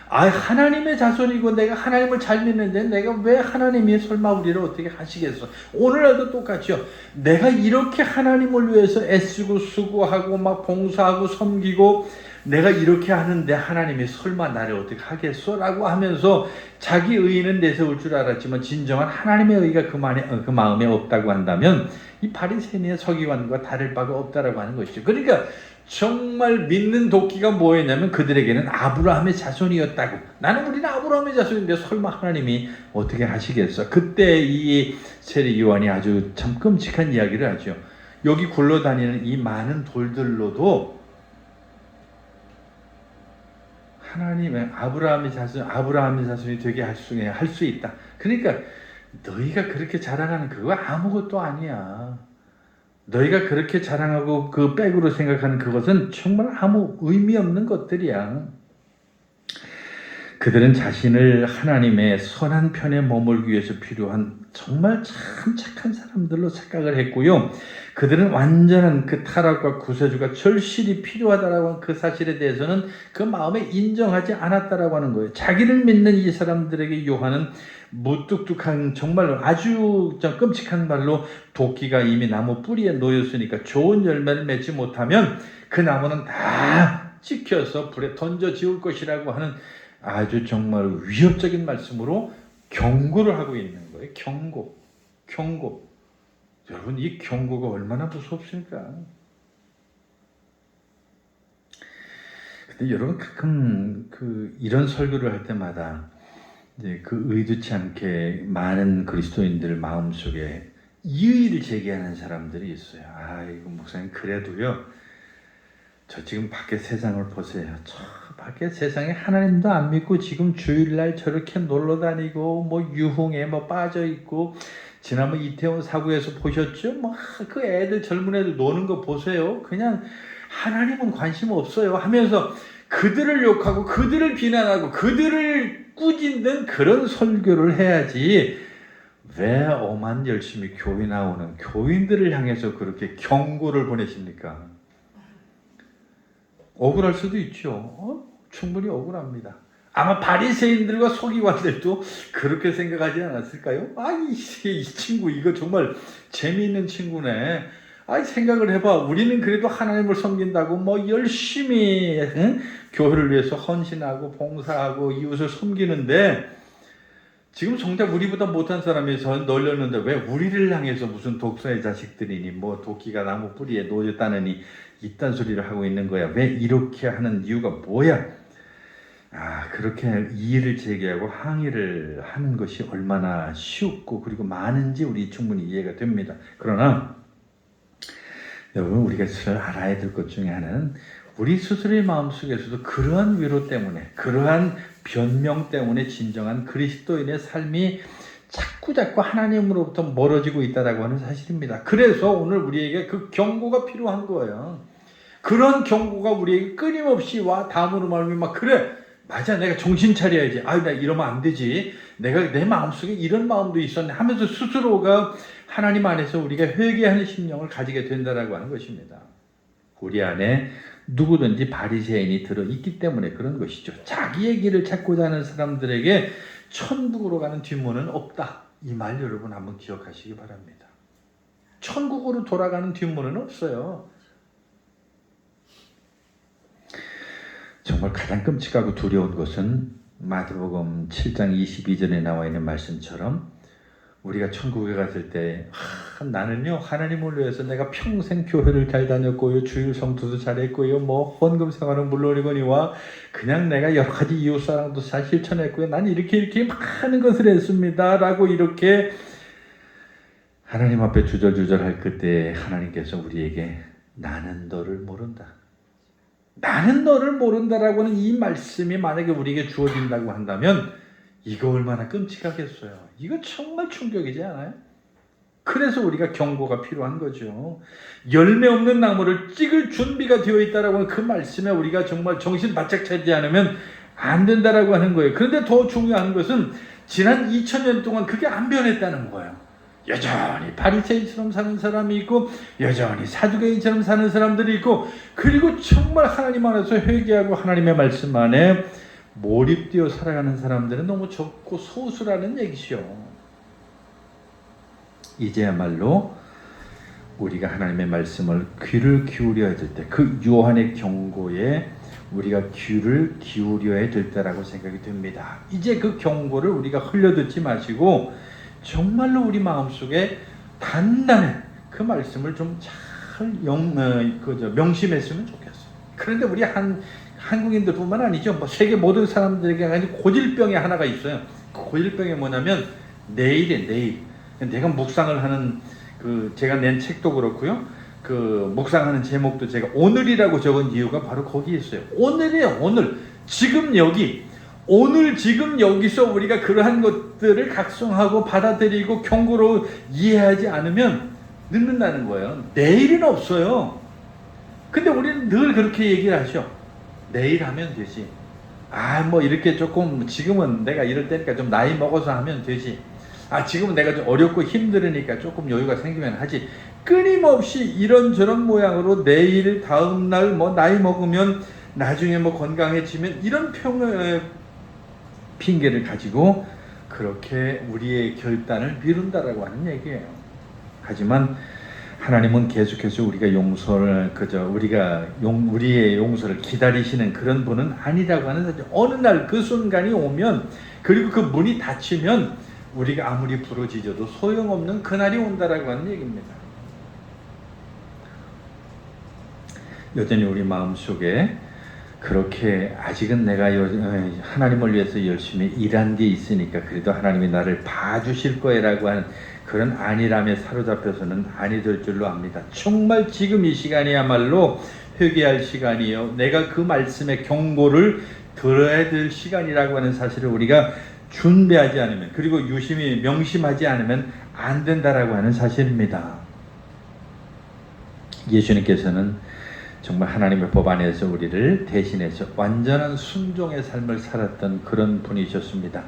하나님의 자손이고 내가 하나님을 잘 믿는데 내가 왜 하나님이 설마 우리를 어떻게 하시겠어. 오늘날도 똑같죠. 내가 이렇게 하나님을 위해서 애쓰고 수고하고 막 봉사하고 섬기고 내가 이렇게 하는데 하나님이 설마 나를 어떻게 하겠어? 라고 하면서 자기 의의는 내세울 줄 알았지만 진정한 하나님의 의의가 그 마음에 없다고 한다면 이 바리새인의 서기관과 다를 바가 없다라고 하는 것이죠. 그러니까 정말 믿는 도끼가 뭐였냐면 그들에게는 아브라함의 자손이었다고. 우리는 아브라함의 자손인데 설마 하나님이 어떻게 하시겠어? 그때 이 세례 요한이 아주 참 끔찍한 이야기를 하죠. 여기 굴러다니는 이 많은 돌들로도 하나님의 아브라함의 자손이 되게 할 수 있다. 그러니까 너희가 그렇게 자랑하는 그거 아무것도 아니야. 너희가 그렇게 자랑하고 그 백으로 생각하는 그것은 정말 아무 의미 없는 것들이야. 그들은 자신을 하나님의 선한 편에 머물기 위해서 필요한 정말 참 착한 사람들로 착각을 했고요. 그들은 완전한 그 타락과 구세주가 절실히 필요하다라고 하는 그 사실에 대해서는 그 마음에 인정하지 않았다라고 하는 거예요. 자기를 믿는 이 사람들에게 요한은 무뚝뚝한 정말로 아주 끔찍한 말로 도끼가 이미 나무 뿌리에 놓였으니까 좋은 열매를 맺지 못하면 그 나무는 다 찍혀서 불에 던져 지울 것이라고 하는 아주 정말 위협적인 말씀으로 경고를 하고 있는 거예요. 경고. 여러분 이 경고가 얼마나 무섭습니까? 근데 여러분 가끔 이런 설교를 할 때마다 이제 의도치 않게 많은 그리스도인들 마음속에 이의를 제기하는 사람들이 있어요. 이거 목사님 그래도요. 저 지금 밖에 세상을 보세요. 저 밖에 세상에 하나님도 안 믿고 지금 주일날 저렇게 놀러 다니고 유흥에 빠져 있고 지난번 이태원 사고에서 보셨죠? 그 애들 젊은 애들 노는 거 보세요. 그냥 하나님은 관심 없어요 하면서 그들을 욕하고 그들을 비난하고 그들을 꾸짖는 그런 설교를 해야지 왜 오만 열심히 교회 나오는 교인들을 향해서 그렇게 경고를 보내십니까? 억울할 수도 있죠. 충분히 억울합니다. 아마 바리새인들과 서기관들도 그렇게 생각하지 않았을까요? 이 친구 이거 정말 재미있는 친구네. 생각을 해봐. 우리는 그래도 하나님을 섬긴다고 열심히 교회를 위해서 헌신하고 봉사하고 이웃을 섬기는데 지금 정작 우리보다 못한 사람이 널렸는데 왜 우리를 향해서 무슨 독사의 자식들이니 도끼가 나무 뿌리에 놓였다느니 이딴 소리를 하고 있는 거야. 왜 이렇게 하는 이유가 뭐야? 그렇게 이의를 제기하고 항의를 하는 것이 얼마나 쉽고 그리고 많은지 우리 충분히 이해가 됩니다. 그러나 여러분 우리가 알아야 될 것 중에 하나는 우리 스스로의 마음속에서도 그러한 위로 때문에 그러한 변명 때문에 진정한 그리스도인의 삶이 자꾸 하나님으로부터 멀어지고 있다라고 하는 사실입니다. 그래서 오늘 우리에게 그 경고가 필요한 거예요. 그런 경고가 우리에게 끊임없이 다음으로 말하면 그래 맞아 내가 정신 차려야지. 나 이러면 안 되지. 내가 내 마음속에 이런 마음도 있었네 하면서 스스로가 하나님 안에서 우리가 회개하는 심령을 가지게 된다라고 하는 것입니다. 우리 안에 누구든지 바리새인이 들어있기 때문에 그런 것이죠. 자기의 길을 찾고자 하는 사람들에게 천국으로 가는 뒷문은 없다. 이 말 여러분 한번 기억하시기 바랍니다. 천국으로 돌아가는 뒷문은 없어요. 정말 가장 끔찍하고 두려운 것은 마태복음 7장 22절에 나와 있는 말씀처럼 우리가 천국에 갔을 때 나는요 하나님을 위해서 내가 평생 교회를 잘 다녔고요 주일 성도도 잘했고요 헌금 생활은 물론이거니와 그냥 내가 여러 가지 이웃사랑도 잘 실천했고요 난 이렇게 많은 것을 했습니다 라고 이렇게 하나님 앞에 주절주절할 그때 하나님께서 우리에게 나는 너를 모른다. 나는 너를 모른다라고 하는 이 말씀이 만약에 우리에게 주어진다고 한다면 이거 얼마나 끔찍하겠어요. 이거 정말 충격이지 않아요? 그래서 우리가 경고가 필요한 거죠. 열매 없는 나무를 찍을 준비가 되어 있다라고 하는 그 말씀에 우리가 정말 정신 바짝 차리지 않으면 안 된다라고 하는 거예요. 그런데 더 중요한 것은 지난 2000년 동안 그게 안 변했다는 거예요. 여전히 바리새인처럼 사는 사람이 있고 여전히 사두개인처럼 사는 사람들이 있고 그리고 정말 하나님 안에서 회개하고 하나님의 말씀 안에 몰입되어 살아가는 사람들은 너무 적고 소수라는 얘기죠. 이제야말로 우리가 하나님의 말씀을 귀를 기울여야 될 때, 그 요한의 경고에 우리가 귀를 기울여야 될 때라고 생각이 됩니다. 이제 그 경고를 우리가 흘려듣지 마시고 정말로 우리 마음속에 단단히 그 말씀을 좀 잘 명심했으면 좋겠어요. 그런데 우리 한국인들뿐만 아니죠. 뭐 세계 모든 사람들에게 고질병이 하나가 있어요. 그 고질병이 뭐냐면 내일이에요. 내일. 내가 묵상을 하는 제가 낸 책도 그렇고요. 그 묵상하는 제목도 제가 오늘이라고 적은 이유가 바로 거기에 있어요. 오늘이에요. 오늘. 지금 여기. 오늘 지금 여기서 우리가 그러한 것들을 각성하고 받아들이고 경고로 이해하지 않으면 늦는다는 거예요. 내일은 없어요. 근데 우리는 늘 그렇게 얘기를 하죠. 내일 하면 되지. 뭐 이렇게 조금 지금은 내가 이럴 때니까 좀 나이 먹어서 하면 되지. 지금은 내가 좀 어렵고 힘들으니까 조금 여유가 생기면 하지. 끊임없이 이런저런 모양으로 내일, 다음날, 나이 먹으면 나중에 건강해지면 이런 핑계를 가지고 그렇게 우리의 결단을 미룬다라고 하는 얘기예요. 하지만 하나님은 계속해서 우리가 용서를 우리의 용서를 기다리시는 그런 분은 아니라고 하는 사실. 어느 날 그 순간이 오면 그리고 그 문이 닫히면 우리가 아무리 부러지져도 소용없는 그날이 온다라고 하는 얘기입니다. 여전히 우리 마음속에 그렇게 아직은 내가 하나님을 위해서 열심히 일한 게 있으니까 그래도 하나님이 나를 봐주실 거라고 하는 그런 안일함에 사로잡혀서는 아니 될 줄로 압니다. 정말 지금 이 시간이야말로 회개할 시간이요. 내가 그 말씀의 경고를 들어야 될 시간이라고 하는 사실을 우리가 준비하지 않으면 그리고 유심히 명심하지 않으면 안 된다라고 하는 사실입니다. 예수님께서는 정말 하나님의 법 안에서 우리를 대신해서 완전한 순종의 삶을 살았던 그런 분이셨습니다.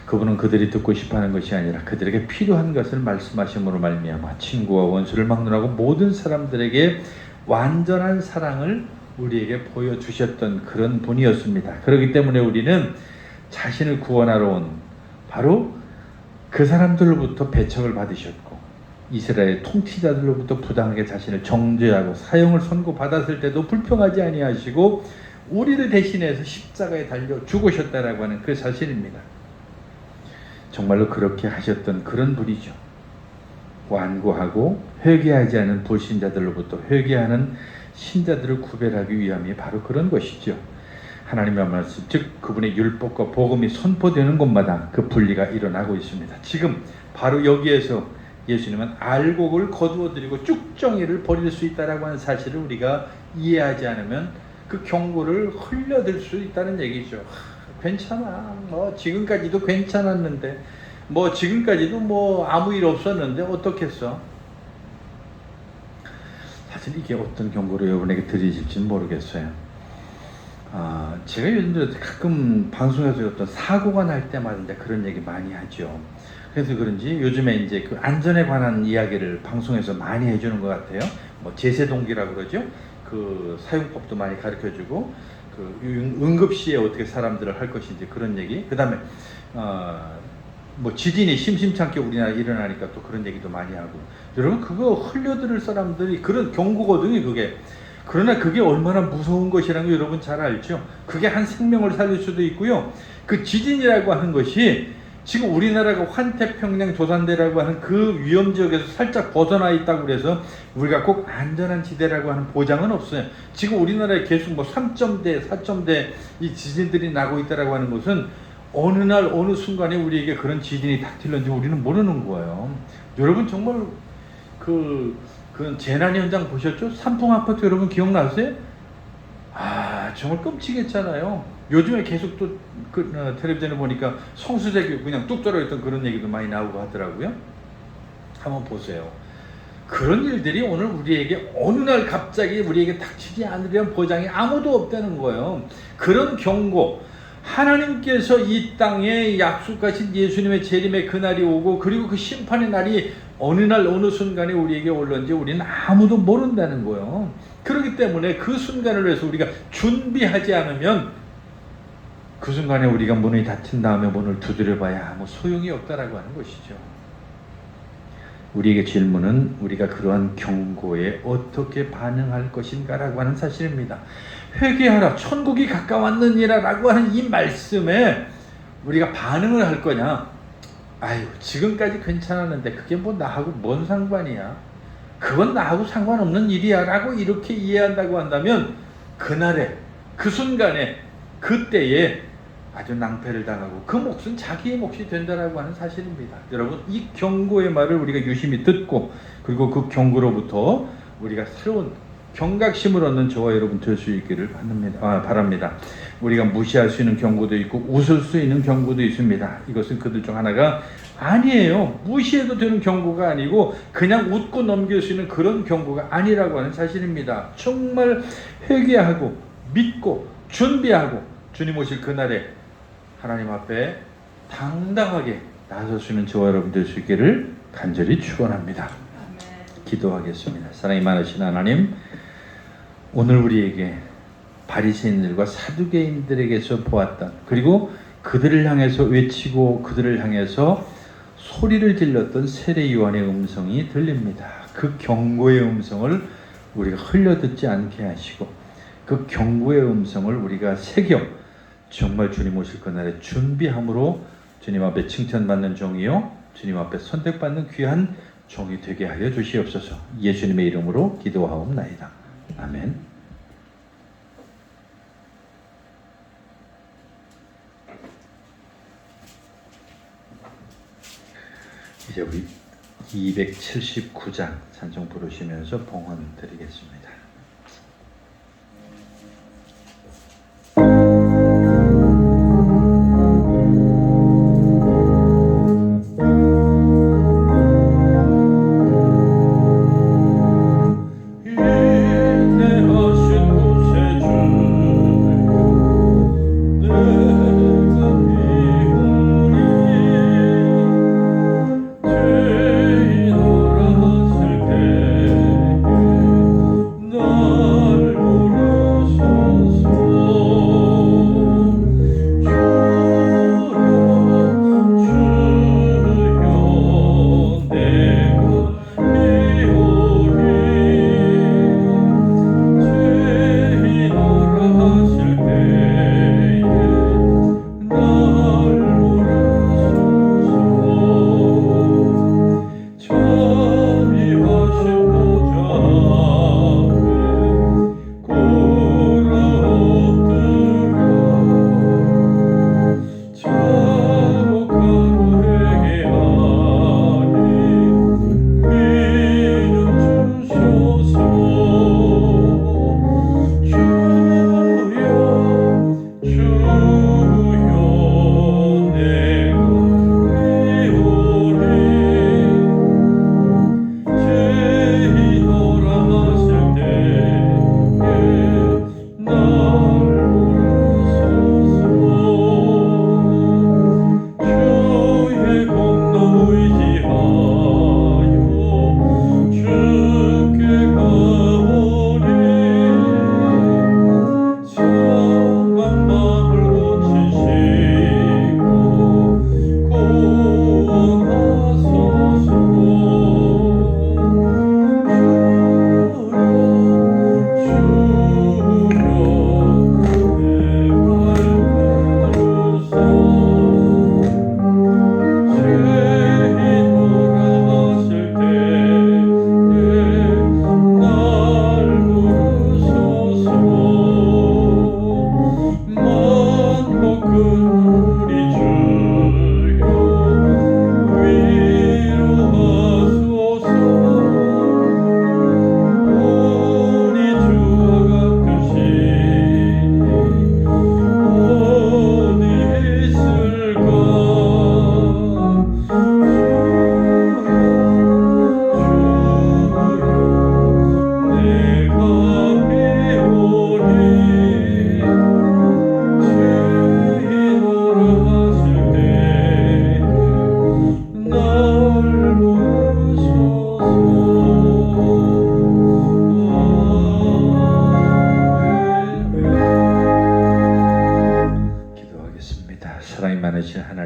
그분은 그들이 듣고 싶어하는 것이 아니라 그들에게 필요한 것을 말씀하심으로 말미암아 친구와 원수를 막론하고 모든 사람들에게 완전한 사랑을 우리에게 보여주셨던 그런 분이었습니다. 그렇기 때문에 우리는 자신을 구원하러 온 바로 그 사람들로부터 배척을 받으셨고 이스라엘 통치자들로부터 부당하게 자신을 정죄하고 사형을 선고받았을 때도 불평하지 아니하시고 우리를 대신해서 십자가에 달려 죽으셨다라고 하는 그 사실입니다. 정말로 그렇게 하셨던 그런 분이죠. 완고하고 회개하지 않은 불신자들로부터 회개하는 신자들을 구별하기 위함이 바로 그런 것이죠. 하나님의 말씀, 즉 그분의 율법과 복음이 선포되는 곳마다 그 분리가 일어나고 있습니다. 지금 바로 여기에서 예수님은 알곡을 거두어들이고 쭉정이를 버릴 수 있다라고 하는 사실을 우리가 이해하지 않으면 그 경고를 흘려들 수 있다는 얘기죠. 괜찮아. 지금까지도 괜찮았는데, 지금까지도 아무 일 없었는데 어떻겠어? 사실 이게 어떤 경고를 여러분에게 드리실지는 모르겠어요. 제가 요즘 가끔 방송에서 어떤 사고가 날 때마다 이제 그런 얘기 많이 하죠. 그래서 그런지 요즘에 이제 그 안전에 관한 이야기를 방송에서 많이 해주는 것 같아요. 제세동기라고 그러죠. 그 사용법도 많이 가르쳐주고, 그 응급시에 어떻게 사람들을 할 것인지 그런 얘기. 그 다음에 지진이 심심찮게 우리나라에 일어나니까 또 그런 얘기도 많이 하고. 여러분 그거 흘려들을 사람들이 그런 경고거든요. 그게. 그러나 그게 얼마나 무서운 것이라는 거 여러분 잘 알죠. 그게 한 생명을 살릴 수도 있고요. 그 지진이라고 하는 것이 지금 우리나라가 환태평양 조산대라고 하는 그 위험지역에서 살짝 벗어나 있다고 그래서 우리가 꼭 안전한 지대라고 하는 보장은 없어요. 지금 우리나라에 계속 3점대, 4점대 이 지진들이 나고 있다라고 하는 것은 어느 날 어느 순간에 우리에게 그런 지진이 닥칠는지 우리는 모르는 거예요. 여러분 정말 그 재난 현장 보셨죠? 삼풍 아파트 여러분 기억나세요? 아 정말 끔찍했잖아요. 요즘에 계속 또 텔레비전에 보니까 성수대교 그냥 뚝 떨어졌던 그런 얘기도 많이 나오고 하더라고요. 한번 보세요. 그런 일들이 오늘 우리에게 어느 날 갑자기 우리에게 닥치지 않으려는 보장이 아무도 없다는 거예요. 그런 경고, 하나님께서 이 땅에 약속하신 예수님의 재림의 그날이 오고 그리고 그 심판의 날이 어느 날 어느 순간에 우리에게 올는지 우리는 아무도 모른다는 거예요. 그렇기 때문에 그 순간을 위해서 우리가 준비하지 않으면 그 순간에 우리가 문이 닫힌 다음에 문을 두드려봐야 아무 소용이 없다라고 하는 것이죠. 우리에게 질문은 우리가 그러한 경고에 어떻게 반응할 것인가 라고 하는 사실입니다. 회개하라 천국이 가까웠느니라 라고 하는 이 말씀에 우리가 반응을 할 거냐, 아유 지금까지 괜찮았는데 그게 뭐 나하고 뭔 상관이야, 그건 나하고 상관없는 일이야 라고 이렇게 이해한다고 한다면 그날에 그 순간에 그때에 아주 낭패를 당하고 그 몫은 자기의 몫이 된다라고 하는 사실입니다. 여러분 이 경고의 말을 우리가 유심히 듣고 그리고 그 경고로부터 우리가 새로운 경각심을 얻는 저와 여러분 될 수 있기를 바랍니다. 우리가 무시할 수 있는 경고도 있고 웃을 수 있는 경고도 있습니다. 이것은 그들 중 하나가 아니에요. 무시해도 되는 경고가 아니고 그냥 웃고 넘길 수 있는 그런 경고가 아니라고 하는 사실입니다. 정말 회개하고 믿고 준비하고 주님 오실 그날에 하나님 앞에 당당하게 나설 수 있는 저와 여러분 될 수 있기를 간절히 축원합니다. 기도하겠습니다. 사랑이 많으신 하나님, 오늘 우리에게 바리새인들과 사두개인들에게서 보았던 그리고 그들을 향해서 외치고 그들을 향해서 소리를 질렀던 세례 요한의 음성이 들립니다. 그 경고의 음성을 우리가 흘려듣지 않게 하시고 그 경고의 음성을 우리가 새겨 정말 주님 오실 그날에 준비함으로 주님 앞에 칭찬받는 종이요 주님 앞에 선택받는 귀한 종이 되게 하여 주시옵소서. 예수님의 이름으로 기도하옵나이다. 아멘. 이제 우리 279장 찬송 부르시면서 봉헌 드리겠습니다.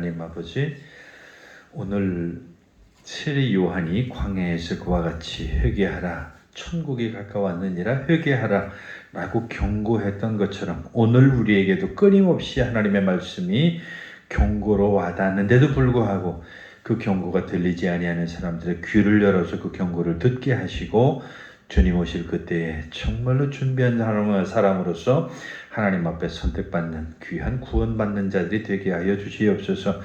하나님 아버지, 오늘 세례 요한이 광야에서 그와 같이 회개하라, 천국이 가까웠느니라 회개하라 라고 경고했던 것처럼 오늘 우리에게도 끊임없이 하나님의 말씀이 경고로 와닿는데도 불구하고 그 경고가 들리지 아니하는 사람들의 귀를 열어서 그 경고를 듣게 하시고 주님 오실 그때에 정말로 준비한 사람으로서 하나님 앞에 선택받는 귀한 구원받는 자들이 되게 하여 주시옵소서.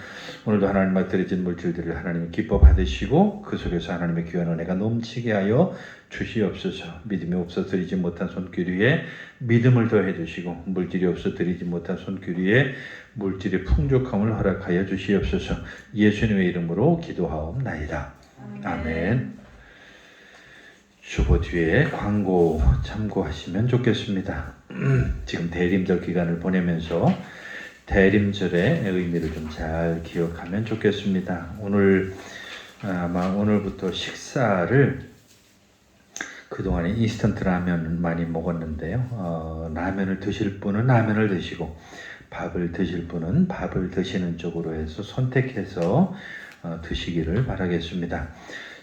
오늘도 하나님 앞에 드려진 물질들을 하나님 기뻐 받으시고 그 속에서 하나님의 귀한 은혜가 넘치게 하여 주시옵소서. 믿음이 없어 드리지 못한 손길 위에 믿음을 더해 주시고 물질이 없어 드리지 못한 손길 위에 물질의 풍족함을 허락하여 주시옵소서. 예수님의 이름으로 기도하옵나이다. 아멘. 주보 뒤에 광고 참고하시면 좋겠습니다. 지금 대림절 기간을 보내면서 대림절의 의미를 좀 잘 기억하면 좋겠습니다. 오늘 아마 오늘부터 식사를 그동안에 인스턴트 라면 많이 먹었는데요. 라면을 드실 분은 라면을 드시고 밥을 드실 분은 밥을 드시는 쪽으로 해서 선택해서 드시기를 바라겠습니다.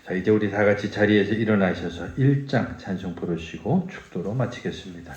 자, 이제 우리 다 같이 자리에서 일어나셔서 1장 찬송 부르시고 축도로 마치겠습니다.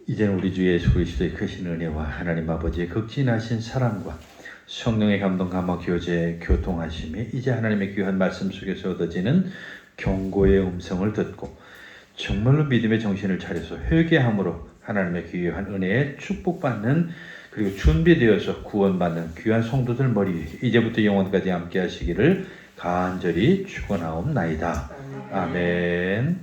이제는 우리 주 예수 그리스도의 크신 은혜와 하나님 아버지의 극진하신 사랑과 성령의 감동 감화 교제 교통하심이 이제 하나님의 귀한 말씀 속에서 얻어지는 경고의 음성을 듣고 정말로 믿음의 정신을 차려서 회개함으로 하나님의 귀한 은혜에 축복받는 그리고 준비되어서 구원받는 귀한 성도들 머리 위에 이제부터 영원까지 함께 하시기를 간절히 축원하옵나이다. 아멘.